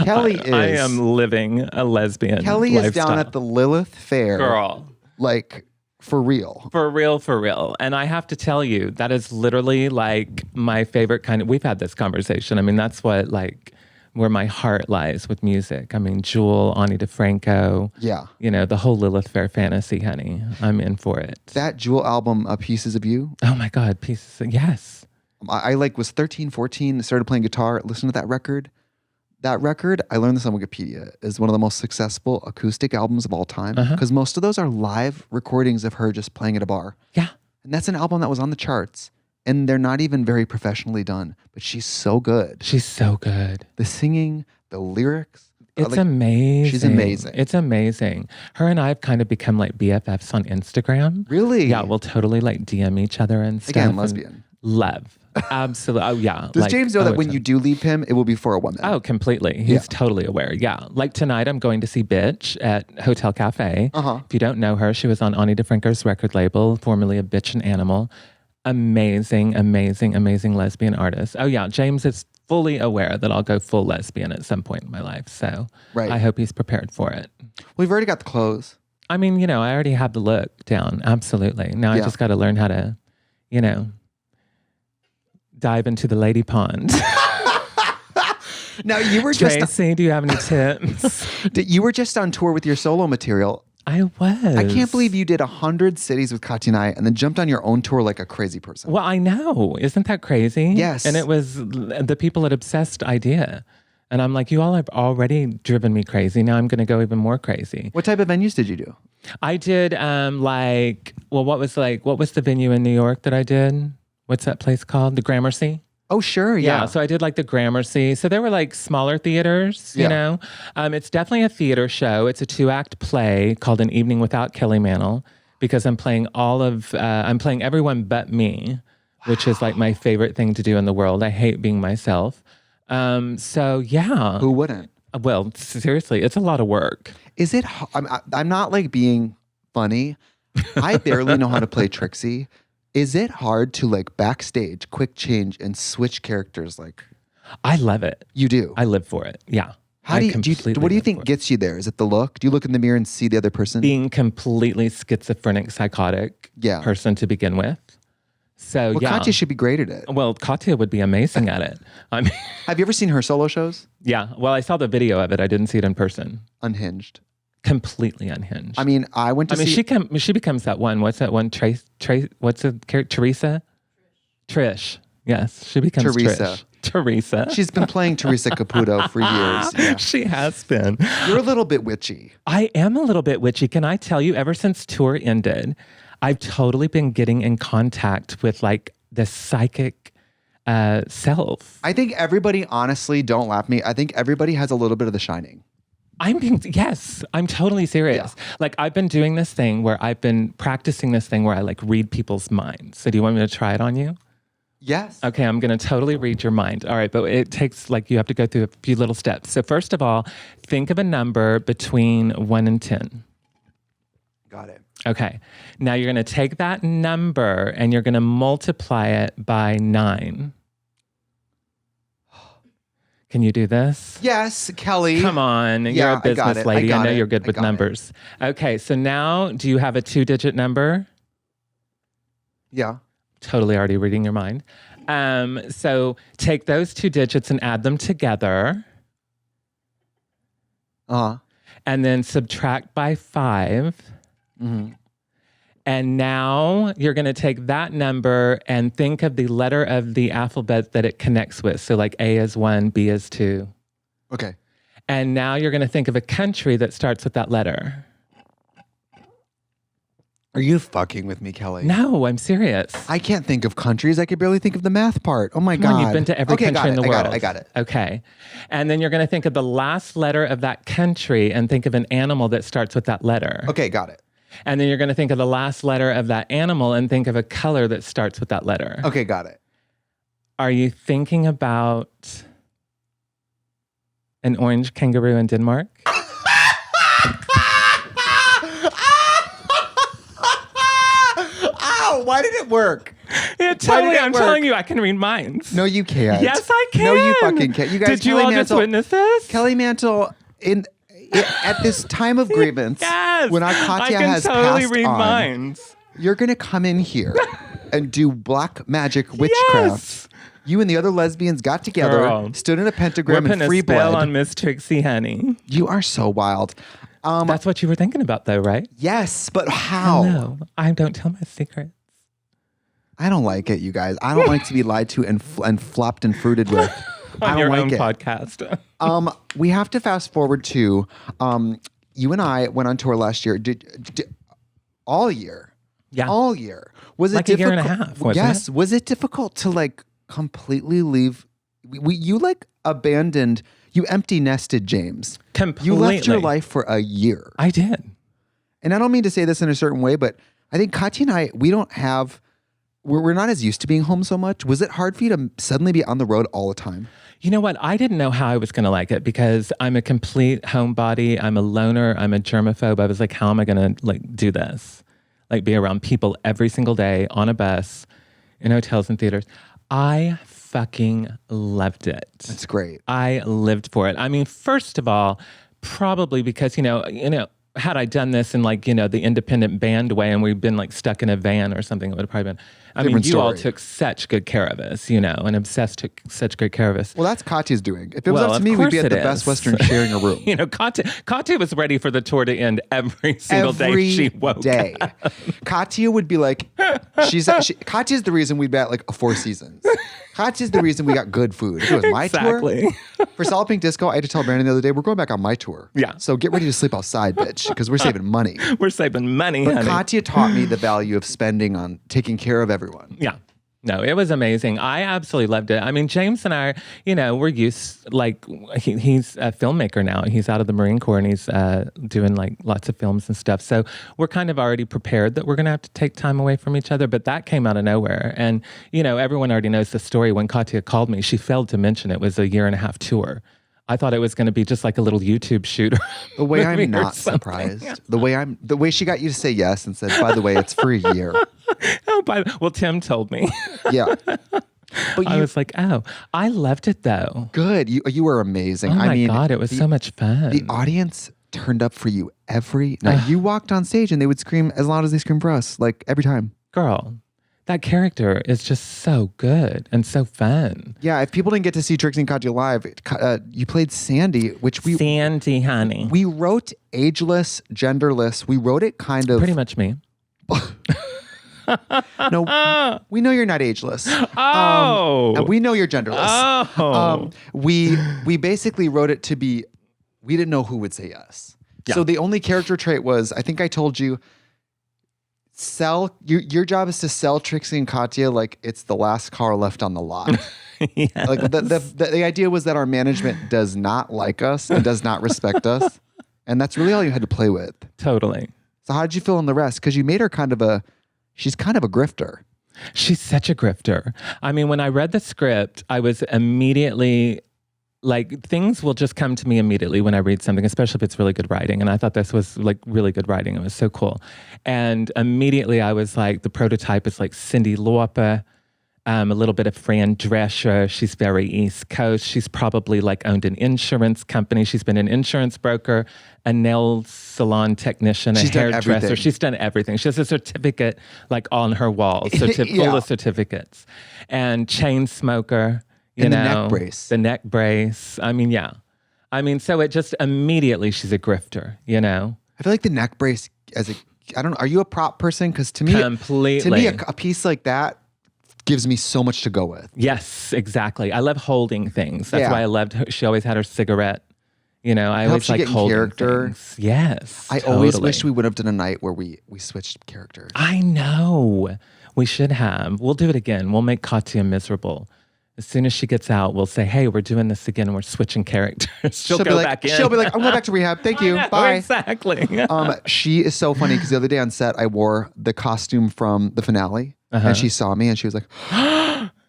Kelly is. I am living a lesbian Kelly lifestyle. is down at the Lilith Fair. Girl. Like, for real. For real, for real. And I have to tell you, that is literally like my favorite kind of, we've had this conversation. I mean, that's what like, where my heart lies with music. I mean, Jewel, Ani DeFranco. Yeah. The whole Lilith Fair fantasy, honey. I'm in for it. That Jewel album, Pieces of You. Oh my God, yes. I was 13, 14, started playing guitar, listened to that record. That record, I learned this on Wikipedia, is one of the most successful acoustic albums of all time. Because most of those are live recordings of her just playing at a bar. Yeah. And that's an album that was on the charts. And they're not even very professionally done. But she's so good. She's so good. The singing, the lyrics. It's amazing. She's amazing. It's amazing. Her and I have kind of become like BFFs on Instagram. Really? Yeah, we'll totally like DM each other and stuff. Again, lesbian. Love. Absolutely. Oh, yeah. Does James know that when you do leave him, it will be for a woman? Oh, completely. He's totally aware. Yeah. Like tonight, I'm going to see Bitch at Hotel Cafe. If you don't know her, she was on Ani DeFranco's record label, formerly of Bitch and Animal. Amazing, amazing, amazing lesbian artist. Oh, yeah. James is fully aware that I'll go full lesbian at some point in my life. So I hope he's prepared for it. We've already got the clothes. I mean, I already have the look down. Absolutely. Now I just got to learn how to, dive into the lady pond. Now you were Tracy, do you have any tips? You were just on tour with your solo material. I was. I can't believe you did 100 cities with Katya and I and then jumped on your own tour like a crazy person. Well, I know. Isn't that crazy? Yes. And it was the people at Obsessed idea. And I'm like, you all have already driven me crazy. Now I'm going to go even more crazy. What type of venues did you do? I did what was the venue in New York that I did? What's that place called? The Gramercy? Oh, sure. Yeah. So I did like the Gramercy. So there were like smaller theaters, you know. It's definitely a theater show. It's a 2-act play called An Evening Without Kelly Mantle because I'm playing I'm playing everyone but me, which is like my favorite thing to do in the world. I hate being myself. So yeah. Who wouldn't? Well, seriously, it's a lot of work. Is it? I'm not like being funny. I barely know how to play Trixie. Is it hard to like backstage, quick change, and switch characters? Like, I love it. You do. I live for it. Yeah. What do you think gets you there? Is it the look? Do you look in the mirror and see the other person? Being completely schizophrenic, psychotic person to begin with. So Katya should be great at it. Well, Katya would be amazing at it. I mean, have you ever seen her solo shows? Yeah. Well, I saw the video of it. I didn't see it in person. Unhinged. Completely unhinged. I mean, I went to see... she becomes that one. What's that one? What's the character? Teresa? Trish. Yes, she becomes Teresa. Teresa. She's been playing Teresa Caputo for years. Yeah. She has been. You're a little bit witchy. I am a little bit witchy. Can I tell you, ever since tour ended, I've totally been getting in contact with like the psychic self. I think everybody, honestly, don't laugh at me. I think everybody has a little bit of The Shining. I'm totally serious. Yeah. Like I've been doing this thing where I've been practicing this thing where I like read people's minds. So do you want me to try it on you? Yes. Okay, I'm going to totally read your mind. All right, but it takes like, you have to go through a few little steps. So first of all, think of a number between 1 and 10. Got it. Okay. Now you're going to take that number and you're going to multiply it by 9. Can you do this? Yes, Kelly. Come on. You're a business lady. I know you're good with numbers. Okay. So now, do you have a 2-digit number? Yeah. Totally already reading your mind. So take those 2 digits and add them together. And then subtract by 5. Mm-hmm. And now you're going to take that number and think of the letter of the alphabet that it connects with. So like A is 1, B is 2. Okay. And now you're going to think of a country that starts with that letter. Are you fucking with me, Kelly? No, I'm serious. I can't think of countries. I could barely think of the math part. Oh my Come God. on, you've been to every country in the world. I got it. Okay. And then you're going to think of the last letter of that country and think of an animal that starts with that letter. Okay, got it. And then you're going to think of the last letter of that animal and think of a color that starts with that letter. Okay, got it. Are you thinking about an orange kangaroo in Denmark? Ow, why did it work? I'm telling you, I can read minds. No, you can't. Yes, I can. No, you fucking can't. You guys, Did you Kelly all Mantle, just witness this? Kelly Mantle, at this time of grievance, Yes. when our Katya has I can totally passed read on, minds. you're going to come in here and do black magic witchcraft. Yes. You and the other lesbians got together, Girl. stood in a We're pentagram putting and free a spell blood. on Miss Trixie, honey. You are so wild. That's what you were thinking about, though, right? Yes, but how? No, I don't tell my secrets. I don't like it, you guys. I don't like to be lied to and flopped and fruited with. I On don't your like own it. podcast. We have to fast forward to you and I went on tour last year. All year. Yeah. All year. Was it Like a year difficult? and a half, wasn't yes. Was it difficult to like completely leave? You like abandoned, you empty nested James. Completely. You left your life for a year. I did. And I don't mean to say this in a certain way, but I think Katya and I, we're not as used to being home so much. Was it hard for you to suddenly be on the road all the time? You know what? I didn't know how I was going to like it because I'm a complete homebody. I'm a loner. I'm a germaphobe. I was like, how am I going to like do this? Like be around people every single day on a bus, in hotels and theaters. I fucking loved it. That's great. I lived for it. I mean, first of all, probably because, you know, had I done this in like, the independent band way and we'd been like stuck in a van or something, it would have probably been, Different you all story. took such good care of us, and Obsessed took such good care of us. Well, that's Katya's doing. If it was Well, up to of me, we'd be course at the it Best is. Western sharing a room. Katya was ready for the tour to end every single day she woke up. Katya would be like, Katya's the reason we'd be at like a Four Seasons. Katya's the reason we got good food. If it was my Exactly. tour. For Solid Pink Disco, I had to tell Brandon the other day, we're going back on my tour. Yeah. So get ready to sleep outside, bitch, because we're saving money. We're saving money, But honey. Katya taught me the value of spending on taking care of everyone. Yeah. No, it was amazing. I absolutely loved it. I mean, James and I, we're used, like, he's a filmmaker now. He's out of the Marine Corps and he's doing like lots of films and stuff. So we're kind of already prepared that we're going to have to take time away from each other. But that came out of nowhere. And, everyone already knows the story. When Katya called me, she failed to mention it was a 1.5-year tour. I thought it was going to be just like a little YouTube shoot. The way I'm movie or not something. surprised. The way she got you to say yes and said, by the way, it's for a year. Well, Tim told me. Yeah. But I was like, oh, I loved it though. good. You were amazing. Oh my I mean, God, it was so much fun. the audience turned up for you every night. You walked on stage and they would scream as loud as they scream for us, like every time. Girl, that character is just so good and so fun. Yeah, if people didn't get to see Trixie and Katya live, you played Sandy, which Sandy, honey. we wrote ageless, genderless. We wrote it kind of. Pretty much me. No, we know you're not ageless. Oh. And we know you're genderless. Oh. We basically wrote it to be, we didn't know who would say yes. Yeah. So the only character trait was, I think I told you, your job is to sell Trixie and Katya like it's the last car left on the lot. Yes. Like the idea was that our management does not like us and does not respect us. And that's really all you had to play with. Totally. So how did you feel in the rest? Because you made her she's kind of a grifter. She's such a grifter. I mean, when I read the script, I was immediately like, things will just come to me immediately when I read something, especially if it's really good writing. And I thought this was like really good writing. It was so cool. And immediately I was like, the prototype is like Cyndi Lauper, a little bit of Fran Drescher. She's very East Coast. She's probably like owned an insurance company. She's been an insurance broker, a nail salon technician, She's a done hairdresser. everything. She's done everything. She has a certificate like on her walls, Yeah. full of certificates. And chain smoker, And the neck brace. The neck brace. I mean, yeah. I mean, so it just immediately she's a grifter, I feel like the neck brace I don't know, are you a prop person? Because to me, Completely. a piece like that gives me so much to go with. Yes, exactly. I love holding things. That's Yeah. why I loved her. She always had her cigarette, You know, I Helps always you like get in holding character. things. Yes, I always wish we would have done a night where we switched characters. I know. We should have. We'll do it again. We'll make Katya miserable. As soon as she gets out, we'll say, hey, we're doing this again and we're switching characters. She'll go like, back in. She'll be like, I'm going back to rehab. Thank you. Bye. Exactly. She is so funny because the other day on set, I wore the costume from the finale and she saw me and she was like,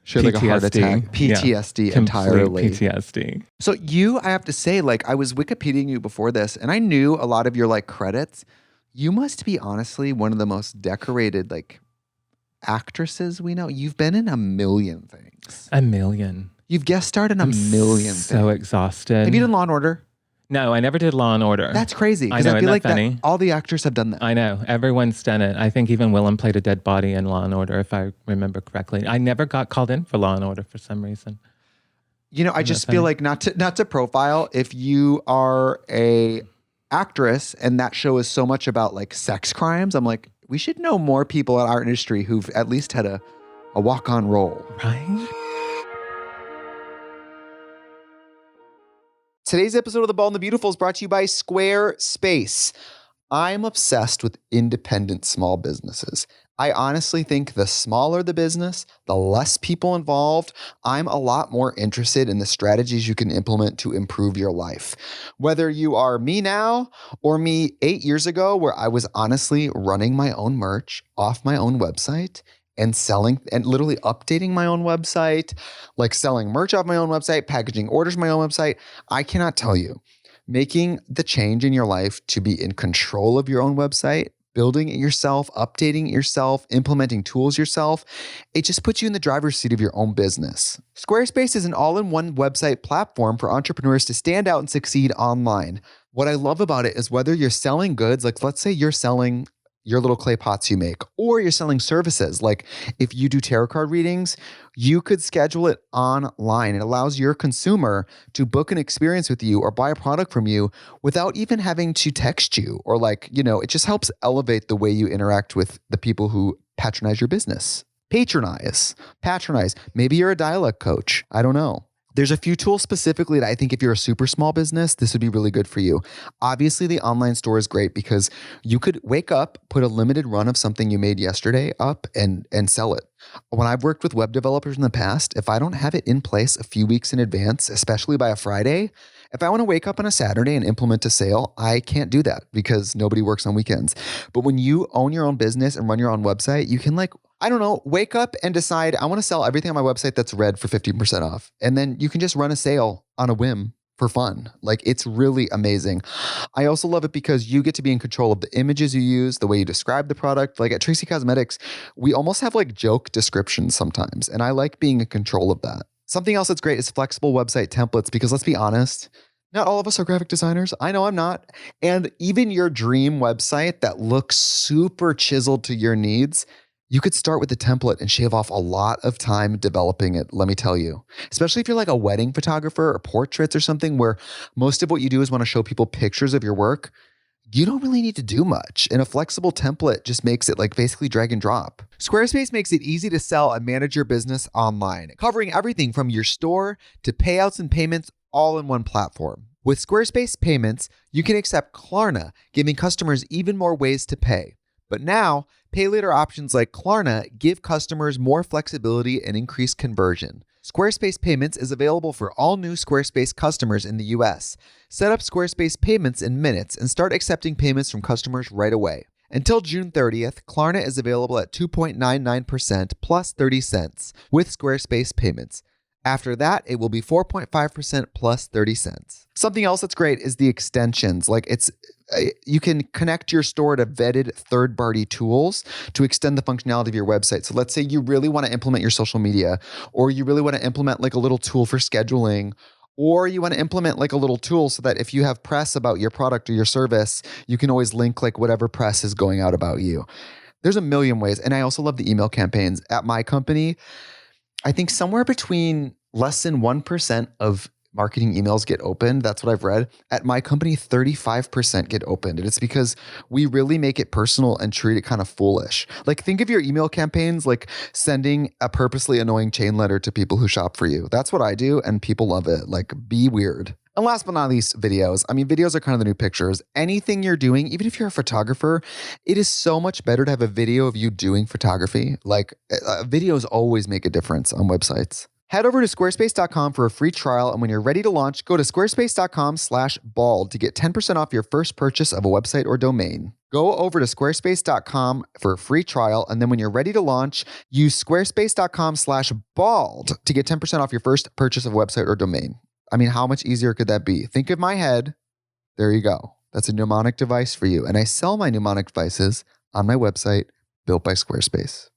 she had like a heart attack. PTSD entirely. PTSD. So I have to say, like, I was Wikipediaing you before this and I knew a lot of your like credits. You must be honestly one of the most decorated like actresses we know. You've been in a million things. A million. You've guest starred in a million things. So exhausted. Have you done Law and Order? No, I never did Law and Order. That's crazy. I know, I feel isn't like that funny? all the actors have done that. I know. Everyone's done it. I think even Willem played a dead body in Law and Order, if I remember correctly. I never got called in for Law and Order for some reason. You know, I just feel like not to profile, if you are a actress and that show is so much about like sex crimes, I'm like, we should know more people in our industry who've at least had a walk-on role. Right? Today's episode of The Bald and the Beautiful is brought to you by Squarespace. I'm obsessed with independent small businesses. I honestly think the smaller the business, the less people involved. I'm a lot more interested in the strategies you can implement to improve your life. Whether you are me now or me 8 years ago, where I was honestly running my own merch off my own website and selling and literally updating my own website, like selling merch off my own website, packaging orders on my own website. I cannot tell you, making the change in your life to be in control of your own website, building it yourself, updating it yourself, implementing tools yourself, it just puts you in the driver's seat of your own business. Squarespace is an all-in-one website platform for entrepreneurs to stand out and succeed online. What I love about it is whether you're selling goods, like let's say you're selling your little clay pots you make, or you're selling services. Like if you do tarot card readings, you could schedule it online. It allows your consumer to book an experience with you or buy a product from you without even having to text you or like, you know, it just helps elevate the way you interact with the people who patronize your business. Patronize. Maybe you're a dialect coach. I don't know. There's a few tools specifically that I think if you're a super small business, this would be really good for you. Obviously, the online store is great because you could wake up, put a limited run of something you made yesterday up and sell it. When I've worked with web developers in the past, if I don't have it in place a few weeks in advance, especially by a Friday, if I want to wake up on a Saturday and implement a sale, I can't do that because nobody works on weekends. But when you own your own business and run your own website, you can wake up and decide, I want to sell everything on my website that's red for 15% off. And then you can just run a sale on a whim for fun. Like it's really amazing. I also love it because you get to be in control of the images you use, the way you describe the product. Like at Trixie Cosmetics, we almost have like joke descriptions sometimes. And I like being in control of that. Something else that's great is flexible website templates because let's be honest, not all of us are graphic designers. I know I'm not. And even your dream website that looks super chiseled to your needs, you could start with the template and shave off a lot of time developing it, let me tell you. Especially if you're like a wedding photographer or portraits or something where most of what you do is want to show people pictures of your work. You don't really need to do much. And a flexible template just makes it like basically drag and drop. Squarespace makes it easy to sell and manage your business online, covering everything from your store to payouts and payments all in one platform. With Squarespace Payments, you can accept Klarna, giving customers even more ways to pay. But now, pay later options like Klarna give customers more flexibility and increased conversion. Squarespace Payments is available for all new Squarespace customers in the US. Set up Squarespace Payments in minutes and start accepting payments from customers right away. Until June 30th, Klarna is available at 2.99% plus 30 cents with Squarespace Payments. After that, it will be 4.5% plus 30 cents. Something else that's great is the extensions. Like you can connect your store to vetted third-party tools to extend the functionality of your website. So let's say you really want to implement your social media, or you really want to implement like a little tool for scheduling, or you want to implement like a little tool so that if you have press about your product or your service, you can always link like whatever press is going out about you. There's a million ways. And I also love the email campaigns. At my company, I think somewhere between less than 1% of marketing emails get opened. That's what I've read. At my company, 35% get opened. And it's because we really make it personal and treat it kind of foolish. Like think of your email campaigns like sending a purposely annoying chain letter to people who shop for you. That's what I do. And people love it. Like be weird. And last but not least, videos. I mean, videos are kind of the new pictures. Anything you're doing, even if you're a photographer, it is so much better to have a video of you doing photography. Like, videos always make a difference on websites. Head over to squarespace.com for a free trial. And when you're ready to launch, go to squarespace.com/bald to get 10% off your first purchase of a website or domain. Go over to squarespace.com for a free trial. And then when you're ready to launch, use squarespace.com/bald to get 10% off your first purchase of a website or domain. I mean, how much easier could that be? Think of my head. There you go. That's a mnemonic device for you. And I sell my mnemonic devices on my website, built by Squarespace.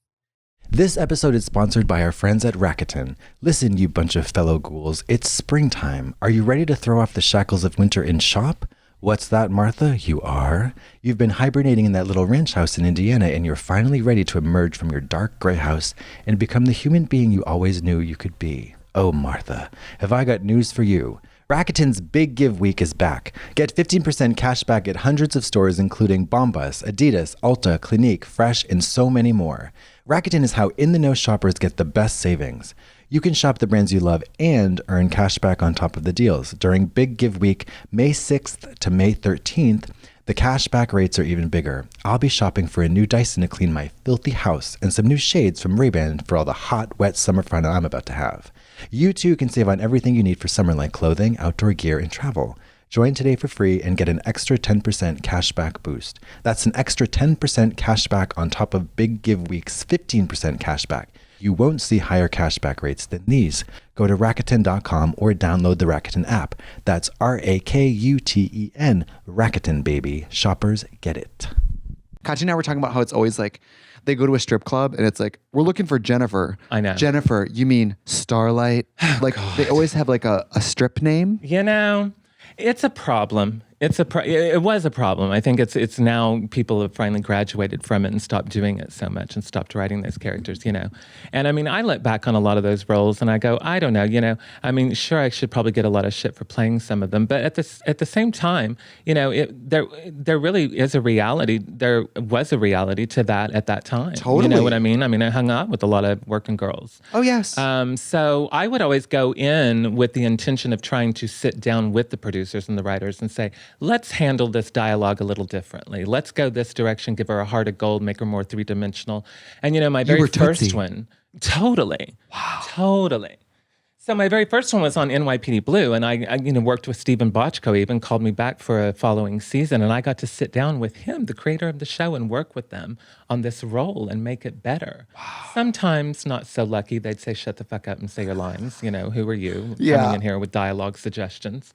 This episode is sponsored by our friends at Rakuten. Listen, you bunch of fellow ghouls, it's springtime. Are you ready to throw off the shackles of winter and shop? What's that, Martha? You are? You've been hibernating in that little ranch house in Indiana, and you're finally ready to emerge from your dark gray house and become the human being you always knew you could be. Oh, Martha, have I got news for you. Rakuten's Big Give Week is back. Get 15% cash back at hundreds of stores including Bombas, Adidas, Ulta, Clinique, Fresh, and so many more. Rakuten is how in-the-know shoppers get the best savings. You can shop the brands you love and earn cash back on top of the deals. During Big Give Week, May 6th to May 13th, the cashback rates are even bigger. I'll be shopping for a new Dyson to clean my filthy house and some new shades from Ray-Ban for all the hot, wet summer fun I'm about to have. You too can save on everything you need for summer like clothing, outdoor gear, and travel. Join today for free and get an extra 10% cashback boost. That's an extra 10% cashback on top of Big Give Week's 15% cashback. You won't see higher cashback rates than these. Go to Rakuten.com or download the Rakuten app. That's Rakuten, Rakuten, baby. Shoppers get it. Katya and I were talking about how it's always like, they go to a strip club and it's like, we're looking for Jennifer. I know. Jennifer, you mean Starlight? Like, they always have like a strip name. You know, it's a problem. It was a problem. I think it's now people have finally graduated from it and stopped doing it so much and stopped writing those characters, you know. And I mean, I look back on a lot of those roles and I go, I don't know, you know. I mean, sure, I should probably get a lot of shit for playing some of them, but at the same time, you know, there really is a reality. There was a reality to that at that time. Totally. You know what I mean? I mean, I hung out with a lot of working girls. Oh yes. So I would always go in with the intention of trying to sit down with the producers and the writers and say, let's handle this dialogue a little differently. Let's go this direction, give her a heart of gold, make her more three-dimensional. And, you know, my very first one, totally. Wow. Totally. So my very first one was on NYPD Blue, and I worked with Stephen Bochco, even called me back for a following season, and I got to sit down with him, the creator of the show, and work with them on this role and make it better. Wow. Sometimes not so lucky. They'd say, shut the fuck up and say your lines. You know, who are you? Coming in here with dialogue suggestions.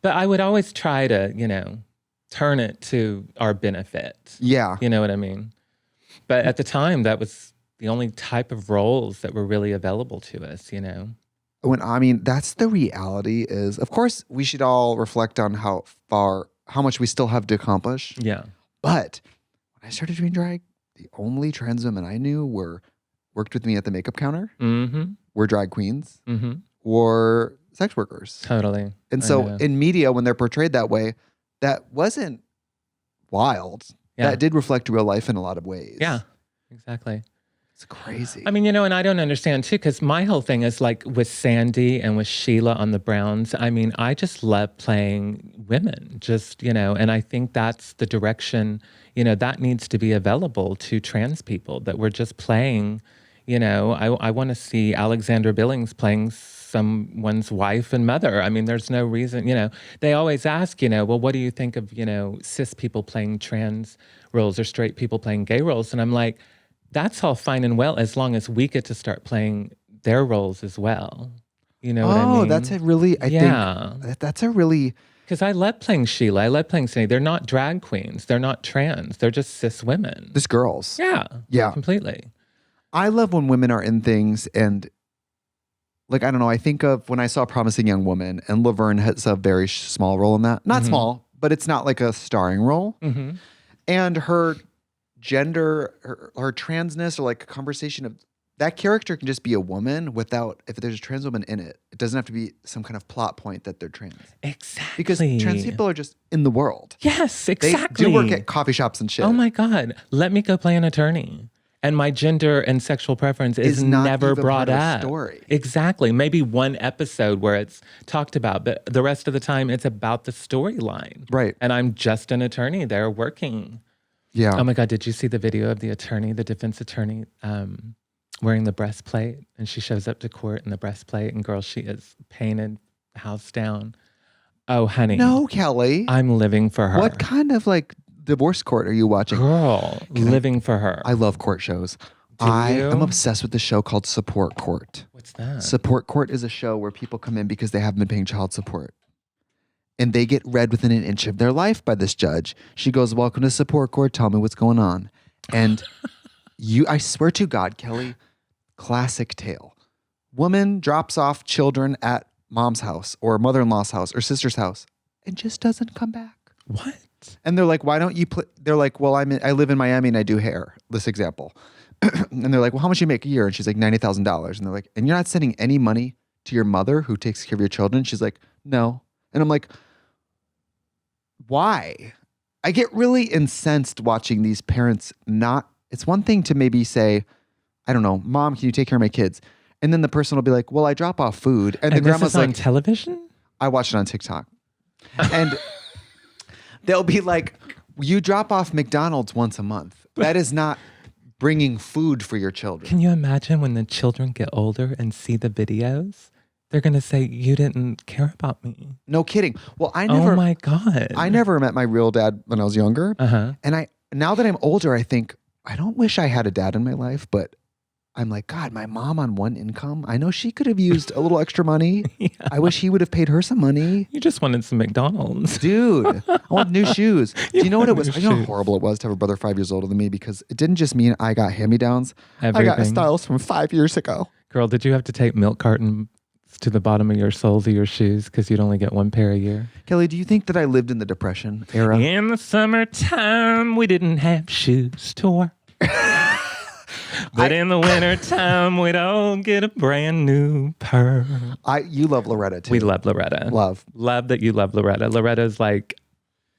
But I would always try to, you know, turn it to our benefit. Yeah. You know what I mean? But at the time, that was the only type of roles that were really available to us, you know? That's the reality is, of course, we should all reflect on how much we still have to accomplish. Yeah. But when I started doing drag, the only trans women I knew worked with me at the makeup counter, were drag queens, or sex workers. Totally. And so in media, when they're portrayed that way, that wasn't wild. Yeah. That did reflect real life in a lot of ways. Yeah, exactly. It's crazy. I mean, you know, and I don't understand too, because my whole thing is like with Sandy and with Sheila on the Browns. I mean, I just love playing women, just, you know, and I think that's the direction, you know, that needs to be available to trans people, that we're just playing, you know, I want to see Alexandra Billings playing someone's wife and mother. I mean, there's no reason, you know, they always ask, you know, well, what do you think of, you know, cis people playing trans roles or straight people playing gay roles? And I'm like, that's all fine and well, as long as we get to start playing their roles as well. You know what I mean? Oh, that's a really, I think, that's a really... Because I love playing Sheila, I love playing Sandy. They're not drag queens, they're not trans, they're just cis women. Just girls. Yeah. Yeah. Completely. I love when women are in things and, like, I don't know, I think of when I saw Promising Young Woman, and Laverne has a very small role in that. Not small, but it's not like a starring role. And her gender, her transness, or like a conversation of, that character can just be a woman without, if there's a trans woman in it, it doesn't have to be some kind of plot point that they're trans. Exactly. Because trans people are just in the world. Yes, exactly. They do work at coffee shops and shit. Oh my God. Let me go play an attorney. And my gender and sexual preference is not never even brought part of the up. story. Exactly. Maybe one episode where it's talked about, but the rest of the time it's about the storyline. Right. And I'm just an attorney there working. Yeah. Oh my God, did you see the video of the attorney, the defense attorney, wearing the breastplate? And she shows up to court in the breastplate, and girl, she is painted house down. Oh, honey. No, Kelly. I'm living for her. What kind of like divorce court are you watching? Girl, living for her. I love court shows. Do you? I'm obsessed with the show called Support Court. What's that? Support Court is a show where people come in because they haven't been paying child support. And they get read within an inch of their life by this judge. She goes, welcome to Support Court. Tell me what's going on. And I swear to God, Kelly, classic tale. Woman drops off children at mom's house or mother-in-law's house or sister's house and just doesn't come back. What? And they're like, why don't you they're like, well, I live in Miami and I do hair. This example. And they're like, well, how much do you make a year? And she's like, $90,000. And they're like, and you're not sending any money to your mother who takes care of your children? She's like, no. And I'm like, why? I get really incensed watching these parents it's one thing to maybe say, I don't know, Mom, can you take care of my kids? And then the person will be like, well, I drop off food. And the this grandma's is on like, television? I watched it on TikTok. And they'll be like, you drop off McDonald's once a month. That is not bringing food for your children. Can you imagine when the children get older and see the videos? They're going to say, you didn't care about me. No kidding. Well, Oh my God. I never met my real dad when I was younger. And now that I'm older, I think, I don't wish I had a dad in my life, but I'm like, God, my mom on one income, I know she could have used a little extra money. Yeah. I wish he would have paid her some money. You just wanted some McDonald's. Dude, I want new shoes. Do you know what it was? New You know how shoes. horrible it was to have a brother 5 years older than me, because it didn't just mean I got hand-me-downs. I got Everything. styles from 5 years ago. Girl, did you have to take milk cartons to the bottom of your soles of your shoes because you'd only get one pair a year? Kelly, do you think that I lived in the Depression era? In the summertime, we didn't have shoes to wear. But in the wintertime, we'd all get a brand new pair. You love Loretta too. We love Loretta. Love that you love Loretta. Loretta's like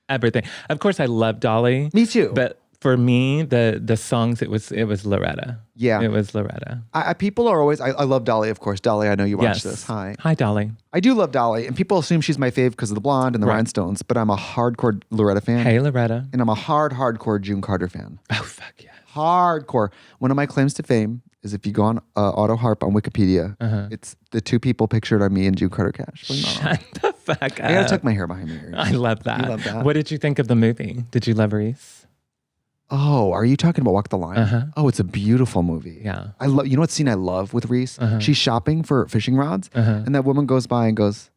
everything. Of course, I love Dolly. Me too. But for me, the songs, it was Loretta. Yeah. It was Loretta. People are always, I love Dolly, of course. Dolly, I know you watch Yes. this. Hi. Hi, Dolly. I do love Dolly, and people assume she's my fave because of the blonde and the Right. rhinestones, but I'm a hardcore Loretta fan. Hey, Loretta. And I'm a hardcore June Carter fan. Oh, fuck yeah. Hardcore. One of my claims to fame is if you go on Auto Harp on Wikipedia, it's the two people pictured are me and June Carter Cash. Like, Shut the fuck up. I gotta tuck my hair behind my ears. I love that. You love that? What did you think of the movie? Did you love Reese? Oh, are you talking about Walk the Line? Oh, it's a beautiful movie. Yeah. I love. You know what scene I love with Reese? She's shopping for fishing rods, and that woman goes by and goes,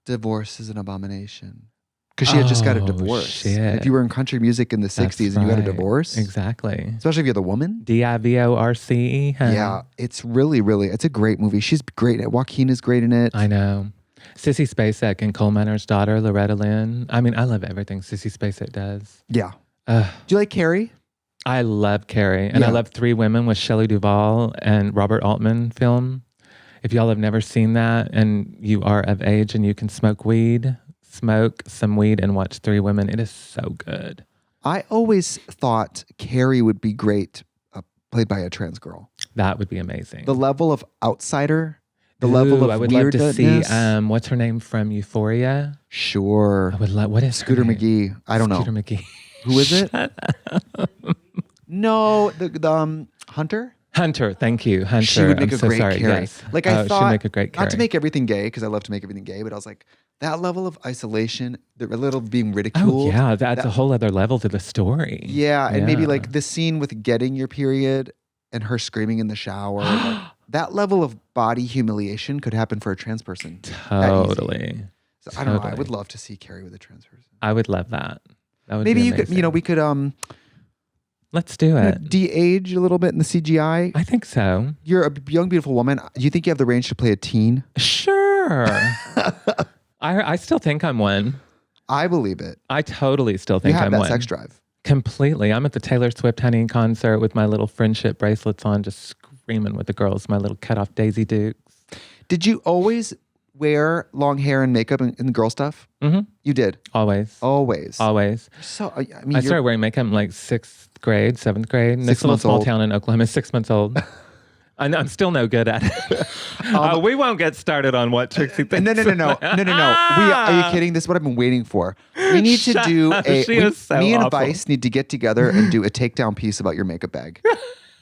"Divorce is an abomination," because she had just got a Oh, divorce. shit. And if you were in country music in the '60s and you got a right. divorce, Exactly. especially if you're the woman. Divorce. Yeah, it's it's a great movie. She's great in it. Joaquin is great in it. I know. Sissy Spacek and Coal Miner's daughter, Loretta Lynn. I mean, I love everything Sissy Spacek does. Yeah. Do you like Carrie? I love Carrie. And I Yeah. love Three Women with Shelley Duvall and Robert Altman film. If y'all have never seen that and you are of age and you can smoke some weed and watch Three Women, it is so good. I always thought Carrie would be great, played by a trans girl. That would be amazing. The level of outsider, the level of I would love to see, weirdness. what's her name from Euphoria? Sure. I would love, what is her Scooter name? McGee. I don't know. Scooter McGee. Who is it? No, the Hunter. Hunter, thank you. Hunter. She would make I'm a so great sorry. Carrie. Yes. Like I She'd thought, make a great Carrie. not to make everything gay, because I love to make everything gay, but I was like, that level of isolation, the little of being ridiculed. Oh yeah, that's a whole other level to the story. Yeah, and maybe like the scene with getting your period and her screaming in the shower. Like, that level of body humiliation could happen for a trans person. Totally. So I don't know. I Totally. would love to see Carrie with a trans person. I would love that. That would Maybe be you could, amazing. we could Let's do it. de-age a little bit in the CGI. I think so. You're a young, beautiful woman. Do you think you have the range to play a teen? Sure. I still think I'm one. I believe it. I totally still You think have I'm that one. sex drive. Completely. I'm at the Taylor Swift Honey concert with my little friendship bracelets on, just screaming with the girls, my little cut off Daisy Dukes. Did you always wear long hair and makeup and girl stuff? Mm-hmm. You did. Always. Always. Always. So I mean, I started wearing makeup in like 6th grade, 7th grade. And this 6 little months small old. town in Oklahoma is 6 months old. I'm still no good at it. We won't get started on what Trixie thinks. No. Are you kidding? This is what I've been waiting for. We need to do me and Vice need to get together and do a takedown piece about your makeup bag.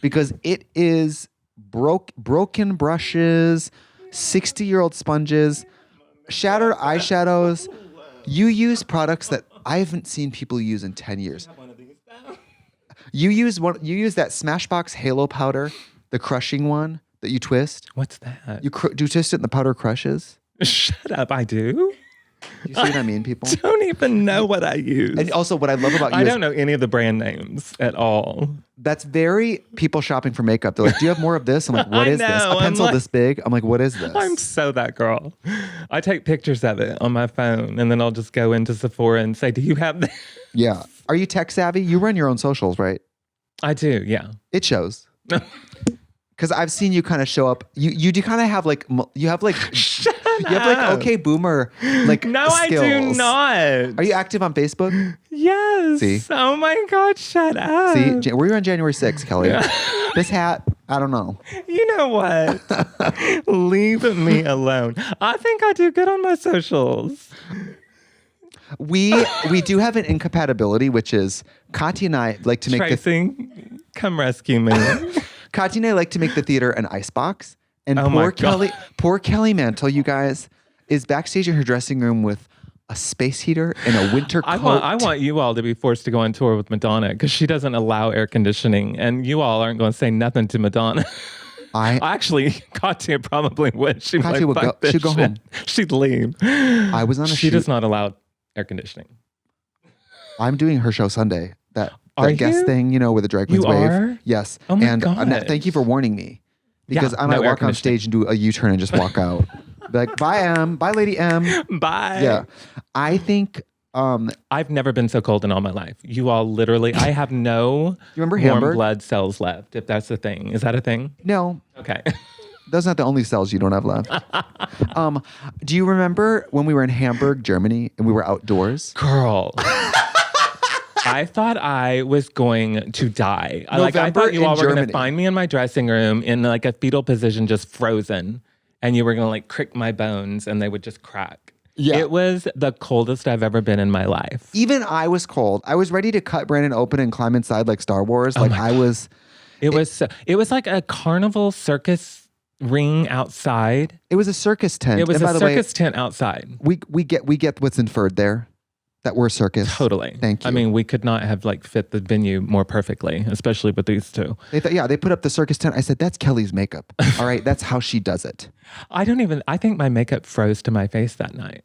Because it is broken brushes, 60-year-old sponges, shattered eyeshadows. You use products that I haven't seen people use in 10 years. You use that Smashbox Halo powder, the crushing one that you twist. What's that? Do you twist it and the powder crushes? Shut up, I do? You see what I mean, people? Don't even know what I use. And also what I love about you I is don't know any of the brand names at all. that's very people shopping for makeup. They're like, do you have more of this? I'm like, what is this? A I'm pencil like- this big? I'm like, what is this? I'm so that girl. I take pictures of it on my phone and then I'll just go into Sephora and say, do you have that? Yeah. Are you tech savvy? You run your own socials, right? I do, yeah. It shows. Because I've seen you kind of show up. You do kind of have like Shut you have like up. okay boomer like No, skills. I do not. Are you active on Facebook? Yes. See? Oh my God, shut up. See, were you on January 6th, Kelly? This hat, I don't know. You know what? Leave me alone. I think I do good on my socials. We do have an incompatibility, which is Katya and I like to make Tracy, come rescue me. Katya and I like to make the theater an icebox. And Oh my God. poor Kelly Mantle, you guys, is backstage in her dressing room with a space heater and a winter coat. I want you all to be forced to go on tour with Madonna because she doesn't allow air conditioning, and you all aren't going to say nothing to Madonna. Actually, Katya probably would. Katya would go. She'd go home. She'd leave. I was on a She shoot. does not allow air conditioning. I'm doing her show Sunday. That Are guest you? thing, where the drag queens You wave. are? Yes. Oh my and God. Thank you for warning me. Because Yeah, I might no air walk on stage and do a U-turn and just walk out. Be like, bye, M. Bye, Lady M. Bye. Yeah. I think I've never been so cold in all my life. You all literally, I have no remember warm Hamburg? blood cells left, if that's the thing. Is that a thing? no. Okay. Those are not the only cells you don't have left. Do you remember when we were in Hamburg, Germany, and we were outdoors? Girl. I thought I was going to die. I November thought you all in were going Germany. to find me in my dressing room in like a fetal position, just frozen. And you were going to like crick my bones and they would just crack. Yeah. It was the coldest I've ever been in my life. Even I was cold. I was ready to cut Brandon open and climb inside like Star Wars. Oh Like I was. It was like a carnival circus ring outside. It was a circus tent. It was and by a the circus tent outside. way, we get what's inferred there. That we're a circus. Totally. Thank you. I mean, we could not have like fit the venue more perfectly, especially with these two. They thought, they put up the circus tent. I said, that's Kelly's makeup. All right, that's how she does it. I think my makeup froze to my face that night.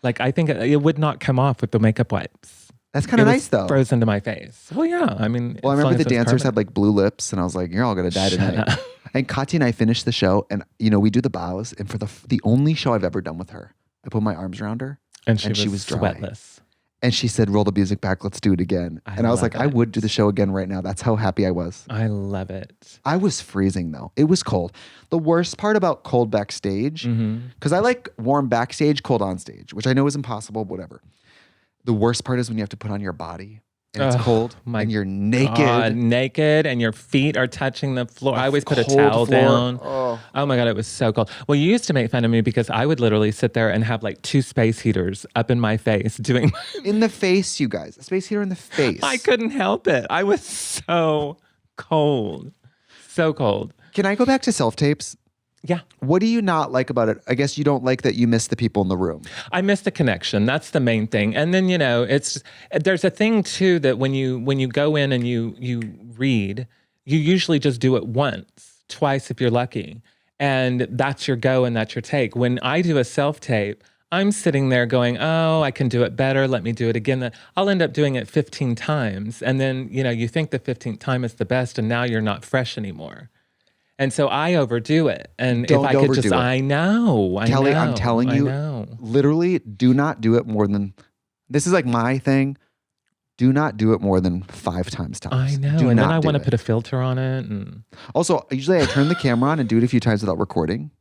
Like, I think it would not come off with the makeup wipes. That's kind of nice, though. Frozen to my face. Well, yeah. I mean, Well, I as long remember the as it's dancers had perfect. like blue lips, and I was like, "You're all gonna die tonight." And Katya and I finished the show, and we do the bows, and for the only show I've ever done with her, I put my arms around her, and she was dry. sweatless. And she said, "Roll the music back. Let's do it again." And I was love like, "I it. would do the show again right now." That's how happy I was. I love it. I was freezing though. It was cold. The worst part about cold backstage, because I like warm backstage, cold on stage, which I know is impossible. Whatever. The worst part is when you have to put on your body and it's cold and you're naked. Naked, and your feet are touching the floor. I always put a Cold towel floor. down. Oh. My God, it was so cold. Well, you used to make fun of me because I would literally sit there and have like 2 space heaters up in my face doing. In the face, you guys. A space heater in the face. I couldn't help it. I was so cold. So cold. Can I go back to self-tapes? Yeah. What do you not like about it? I guess you don't like that you miss the people in the room. I miss the connection. That's the main thing. And then, there's a thing too that when you go in and you read, you usually just do it once, twice if you're lucky. And that's your go and that's your take. When I do a self-tape, I'm sitting there going, oh, I can do it better. Let me do it again. I'll end up doing it 15 times. And then, you think the 15th time is the best and now you're not fresh anymore. And so I overdo it. And Don't if I could overdo just, it. I know. Kelly, I'm telling you, I know. literally do not do it more than, this is like my thing. Do not do it more than 5 times. I know. Do And then not I do want to it. put a filter on it. And Also, usually I turn the camera on and do it a few times without recording,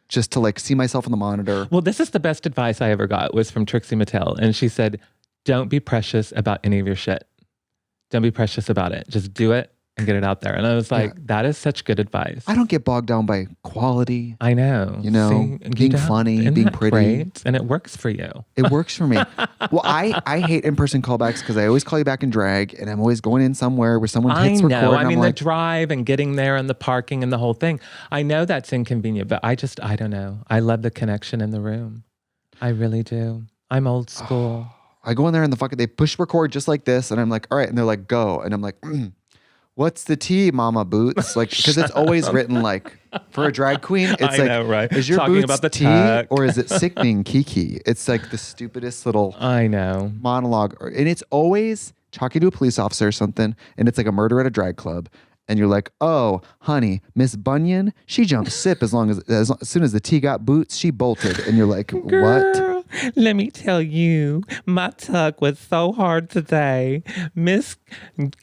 just to like see myself on the monitor. well, this is the best advice I ever got was from Trixie Mattel. And she said, don't be precious about any of your shit. Don't be precious about it. Just do it and get it out there. And I was like, that is such good advice. I don't get bogged down by quality. I know. You know, See, being funny, isn't being that pretty. great? And it works for you. It works for me. Well, I hate in-person callbacks because I always call you back in drag and I'm always going in somewhere where someone hits record. I mean, I'm the like, drive and getting there and the parking and the whole thing. I know that's inconvenient, but I don't know. I love the connection in the room. I really do. I'm old school. I go in there and they push record just like this. And I'm like, all right. And they're like, go. And I'm like, what's the tea, Mama Boots? Like, because it's always written like, for a drag queen, it's I like, know, right? is your Talking boots about the tea tuck. or is it sickening Kiki? It's like the stupidest little I know. monologue. And it's always talking to a police officer or something. And it's like a murder at a drag club. And you're like, oh, honey, Miss Bunyan, she jumped sip as soon as the tea got boots, she bolted. And you're like, what? Girl, let me tell you, my tuck was so hard today. Miss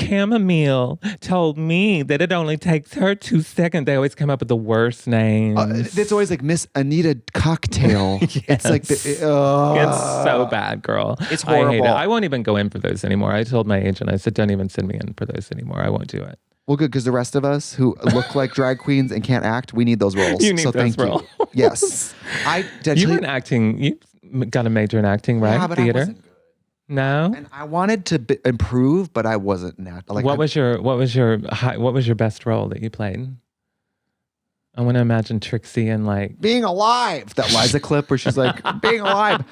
Chamomile told me that it only takes her 2 seconds. They always come up with the worst names. It's always like Miss Anita Cocktail. Yes. It's like, It's so bad, girl. It's I hate horrible. it. I won't even go in for those anymore. I told my agent, I said, don't even send me in for those anymore. I won't do it. well, good, because the rest of us who look like drag queens and can't act, we need those roles. You need so those thank roles. you. Yes. You were in acting. You got a major in acting, right? Yeah, but Theater. I wasn't good. No. And I wanted to improve, but I wasn't. What was your best role that you played? I want to imagine Trixie and like being alive? That Liza clip where she's like, being alive.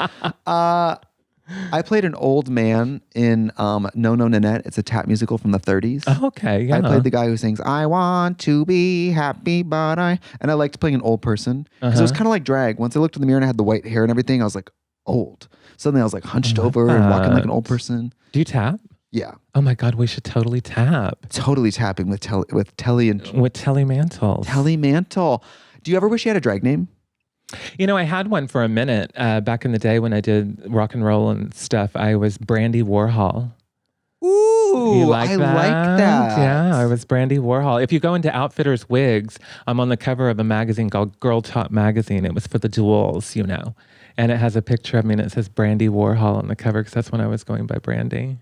I played an old man in No No Nanette. It's a tap musical from the 30s. Oh, okay, yeah. I played the guy who sings, I want to be happy, but I... And I liked playing an old person. Because it was kind of like drag. Once I looked in the mirror and I had the white hair and everything, I was like, old. Suddenly I was like hunched over and walking like an old person. Do you tap? Yeah. Oh my God, we should totally tap. Totally tapping with Telly and... With Kelly Mantle. Kelly Mantle. Do you ever wish you had a drag name? You know, I had one for a minute back in the day when I did rock and roll and stuff. I was Brandy Warhol. Ooh, You like I that? like that. Yeah, I was Brandy Warhol. If you go into Outfitters Wigs, I'm on the cover of a magazine called Girl Talk Magazine. It was for the duels, you know. And it has a picture of me and it says Brandy Warhol on the cover because that's when I was going by Brandy.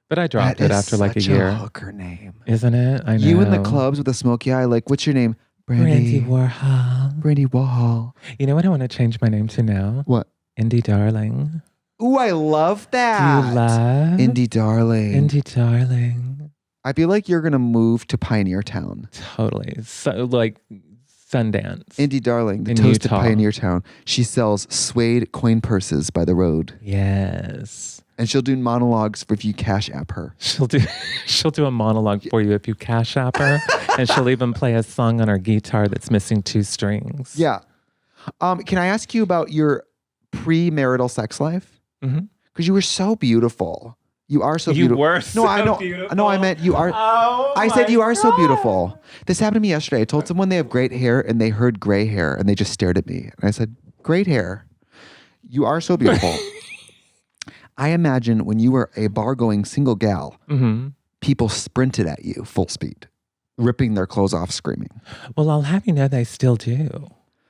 But I dropped it after like a year. Such a hooker name. Isn't it? I know. You in the clubs with a smoky eye, like, what's your name? Brandy Warhol. Brandy Warhol. You know what I want to change my name to now? What? Indie Darling. Ooh, I love that. Do you love? Indie Darling. Indie Darling. I feel like you're going to move to Pioneer Town. Totally. So like Sundance. Indie Darling, the In toast Utah. of Pioneer Town. She sells suede coin purses by the road. Yes. And she'll do monologues if you cash app her. She'll do a monologue for you if you cash app her. And she'll even play a song on her guitar that's missing 2 strings. Yeah. Can I ask you about your premarital sex life? Mm-hmm. Because you were so beautiful. You are so You beautiful. were so I know. beautiful. No, I meant you are. Oh I said my you are so God. beautiful. This happened to me yesterday. I told someone they have great hair and they heard gray hair and they just stared at me. And I said, great hair. You are so beautiful. I imagine when you were a bar-going single gal, Mm-hmm. people sprinted at you full speed, ripping their clothes off, screaming. Well, I'll have you know they still do.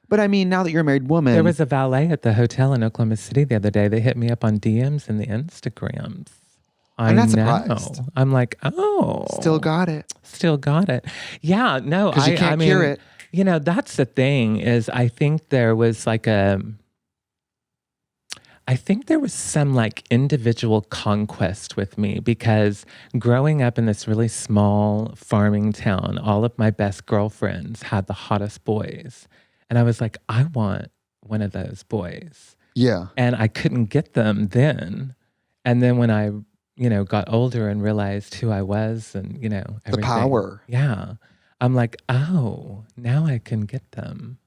But I mean, now that you're a married woman... There was a valet at the hotel in Oklahoma City the other day. They hit me up on DMs and the Instagrams. I'm not know. surprised. I'm like, oh. Still got it. Still got it. Yeah, no. Because you can't cure it. You know, that's the thing is I think there was like some like individual conquest with me because growing up in this really small farming town, all of my best girlfriends had the hottest boys. And I was like, I want one of those boys. Yeah. And I couldn't get them then. And then when I, you know, got older and realized who I was and, you know, everything. The power. Yeah. I'm like, oh, now I can get them.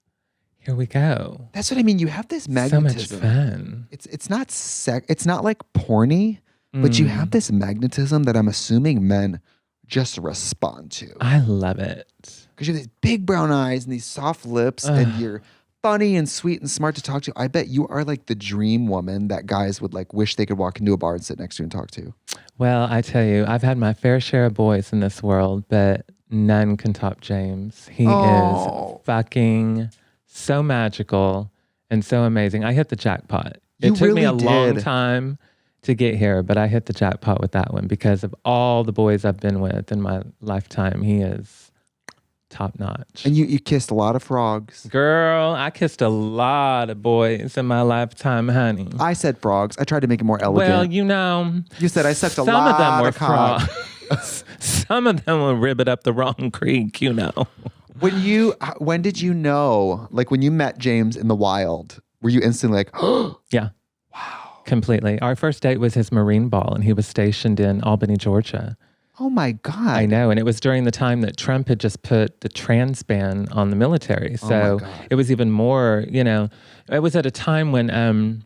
Here we go. That's what I mean. You have this magnetism. So much fun. It's not it's not like porny, but you have this magnetism that I'm assuming men just respond to. I love it. Because you have these big brown eyes and these soft lips and you're funny and sweet and smart to talk to. I bet you are like the dream woman that guys would like wish they could walk into a bar and sit next to and talk to. Well, I tell you, I've had my fair share of boys in this world, but none can top James. He is fucking so magical and so amazing. I hit the jackpot. You It took me really a long did. time to get here, but I hit the jackpot with that one because of all the boys I've been with in my lifetime. He is top notch. And you kissed a lot of frogs. Girl, I kissed a lot of boys in my lifetime, honey. I said frogs. I tried to make it more elegant. Well, you know. You said I sucked a some lot of them were of cock. frogs. Some of them will ribbit up the wrong creek, you know. When did you know, like when you met James in the wild, were you instantly like, oh? Yeah. Wow. Completely. Our first date was his Marine ball, and he was stationed in Albany, Georgia. Oh my God. I know. And it was during the time that Trump had just put the trans ban on the military. So it was even more, you know, it was at a time when,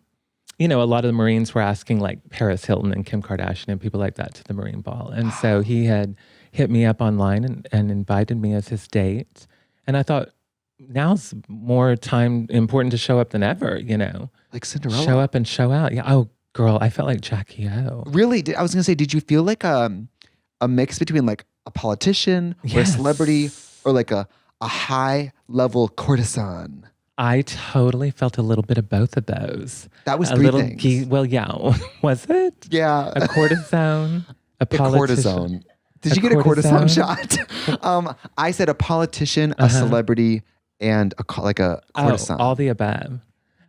you know, a lot of the Marines were asking like Paris Hilton and Kim Kardashian and people like that to the Marine ball. And so he had hit me up online and invited me as his date. And I thought, now's more time important to show up than ever, you know. Like Cinderella. Show up and show out. Yeah. Oh, girl, I felt like Jackie O. Really? I was going to say, did you feel like a mix between like a politician or a celebrity or like a high level courtesan? I totally felt a little bit of both of those. That was a three little things. Well, yeah. Was it? Yeah. A courtesan, a politician. Cortisone. Did you get a cortisone shot? I said a politician, a celebrity, and a courtesan. Oh, all the above.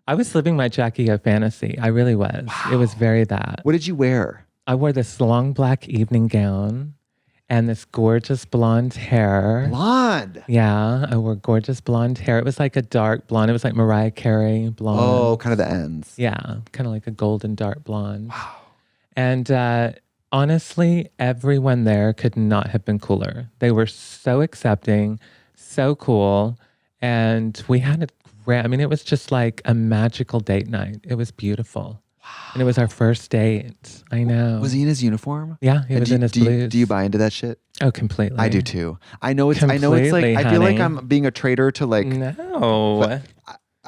I was living my Jackie O fantasy. I really was. Wow. It was very that. What did you wear? I wore this long black evening gown and this gorgeous blonde hair. Blonde? Yeah, I wore gorgeous blonde hair. It was like a dark blonde. It was like Mariah Carey blonde. Oh, kind of the ends. Yeah, kind of like a golden dark blonde. Wow. And honestly, everyone there could not have been cooler. They were so accepting, so cool. And we had it was just like a magical date night. It was beautiful. Wow. And it was our first date. I know. Was he in his uniform? Yeah, he was in his blues. Do you buy into that shit? Oh, completely. I do too. I know it's like, I feel like I'm being a traitor to like. No.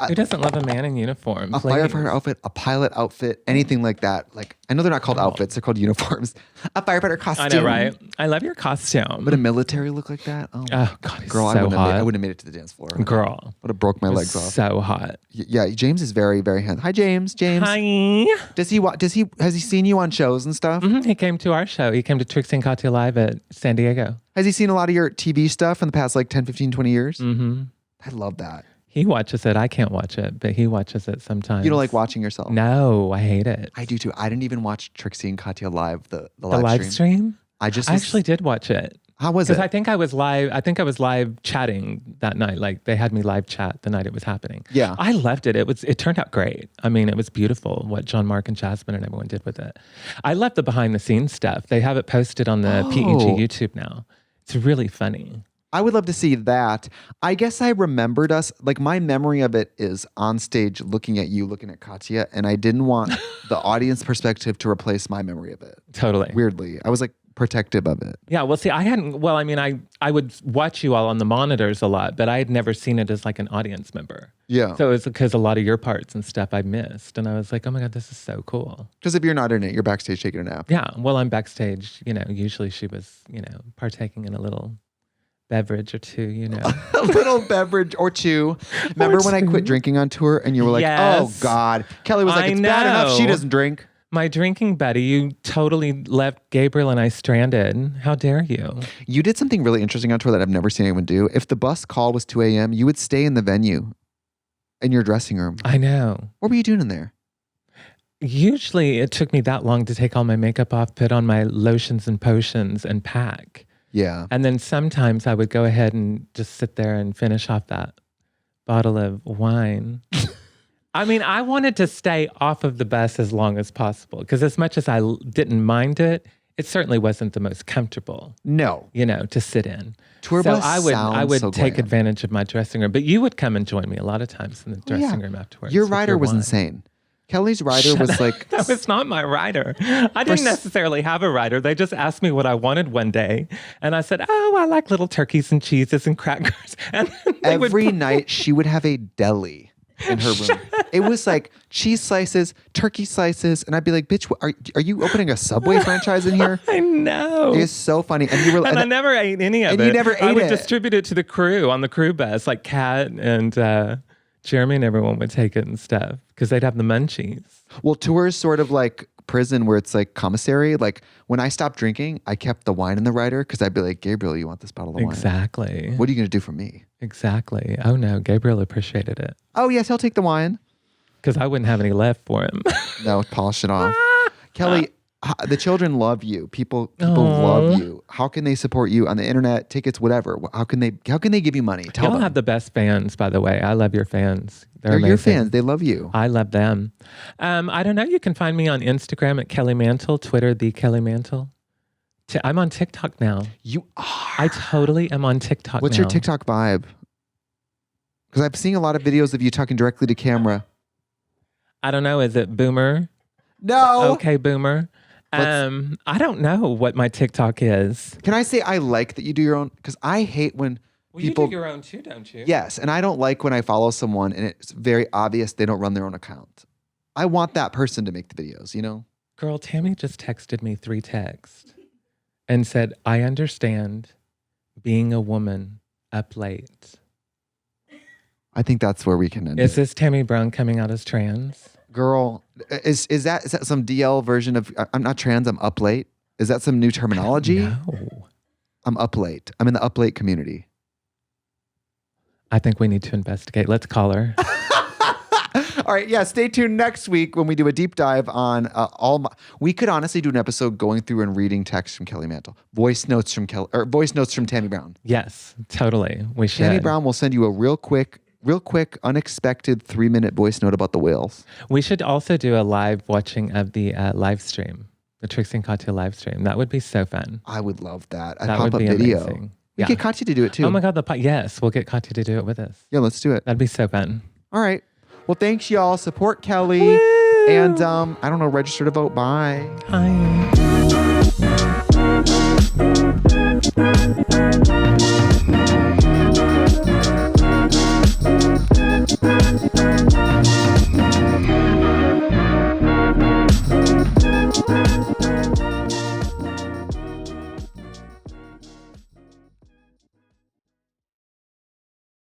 Who doesn't love a man in uniform? A firefighter outfit, a pilot outfit, anything like that. Like, I know they're not called outfits, they're called uniforms. A firefighter costume. I know, right? I love your costume. But a military look like that? Oh God, girl, so I wouldn't have made it to the dance floor. Girl. Would have broke my legs off. So hot. Yeah, James is very, very handsome. Hi, James. Hi. Has he seen you on shows and stuff? Mm-hmm. He came to our show. He came to Trixie and Katya Live at San Diego. Has he seen a lot of your TV stuff in the past like 10, 15, 20 years? Mm-hmm. I love that. He watches it. I can't watch it, but he watches it sometimes. You don't like watching yourself? No, I hate it. I do too. I didn't even watch Trixie and Katya live, the live stream. I actually did watch it. How was it? Because I think I was live chatting that night. Like they had me live chat the night it was happening. Yeah. I loved it. It turned out great. I mean, it was beautiful what John, Mark, and Jasmine and everyone did with it. I love the behind the scenes stuff. They have it posted on the PEG YouTube now. It's really funny. I would love to see that. I guess I remembered us, like my memory of it is on stage looking at you, looking at Katya, and I didn't want the audience perspective to replace my memory of it. Totally. Weirdly. I was like protective of it. Yeah, well, see, I would watch you all on the monitors a lot, but I had never seen it as like an audience member. Yeah. So it was because a lot of your parts and stuff I missed. And I was like, oh my God, this is so cool. Because if you're not in it, you're backstage taking a nap. Yeah, well, I'm backstage, usually she was, partaking in a little beverage or two, A little beverage or two. Remember when I quit drinking on tour and you were like, yes. Oh God. Kelly was like, it's bad enough she doesn't drink. My drinking buddy, you totally left Gabriel and I stranded. How dare you? You did something really interesting on tour that I've never seen anyone do. If the bus call was 2 a.m., you would stay in the venue, in your dressing room. I know. What were you doing in there? Usually it took me that long to take all my makeup off, put on my lotions and potions and pack. Yeah. And then sometimes I would go ahead and just sit there and finish off that bottle of wine. I mean, I wanted to stay off of the bus as long as possible because as much as I didn't mind it, it certainly wasn't the most comfortable. No. To sit in. Tour so bus I would so take glam. advantage of my dressing room, but you would come and join me a lot of times in the dressing room afterwards. Your rider was insane. Kelly's rider was like... That was not my rider. I didn't necessarily have a rider. They just asked me what I wanted one day. And I said, I like little turkeys and cheeses and crackers. And every night she would have a deli in her room. It was like cheese slices, turkey slices. And I'd be like, bitch, are you opening a Subway franchise in here? I know. It's so funny. And you were and I never ate any of it. And you never ate it. I would distribute it to the crew on the crew bus, like Kat and... Jeremy and everyone would take it and stuff because they'd have the munchies. Well, tours sort of like prison where it's like commissary. Like when I stopped drinking, I kept the wine in the rider because I'd be like, Gabriel, you want this bottle of wine? Exactly. What are you going to do for me? Exactly. Oh no, Gabriel appreciated it. Oh yes, he'll take the wine. Because I wouldn't have any left for him. No, polish it off. Kelly, the children love you. People love you. How can they support you on the internet, tickets, whatever? How can they give you money? Tell Y'all them. have the best fans, by the way. I love your fans. They're They're your amazing. fans. They love you. I love them. I don't know. You can find me on Instagram at Kelly Mantle, Twitter, the Kelly Mantle. I'm on TikTok now. You are. I totally am on TikTok What's now. your TikTok vibe? Because I've seen a lot of videos of you talking directly to camera. I don't know. Is it Boomer? No. Okay, Boomer. I don't know what my TikTok is. Can I say I like that you do your own? Because I hate when people. You do your own too, don't you? Yes, and I don't like when I follow someone and it's very obvious they don't run their own account. I want that person to make the videos, you know? Girl, Tammy just texted me 3 texts and said, I understand being a woman up late. I think that's where we can end Is it. this Tammy Brown coming out as trans? Girl, is that some DL version of I'm not trans, I'm up late? Is that some new terminology? No. I'm up late. I'm in the up late community. I think we need to investigate. Let's call her. All right, yeah, stay tuned next week when we do a deep dive on we could honestly do an episode going through and reading texts from Kelly Mantle. Voice notes from Tammy Brown. Yes, totally. We should. Tammy Brown will send you a real quick, unexpected 3-minute voice note about the whales. We should also do a live watching of the live stream, the Trixie and Katya live stream. That would be so fun. I would love that. A That would pop-up be video. amazing. We Yeah. get Katya to do it too. Oh my God, yes, we'll get Katya to do it with us. Yeah, let's do it. That'd be so fun. All right. Well, thanks y'all. Support Kelly. And I don't know, register to vote. Bye. Hi.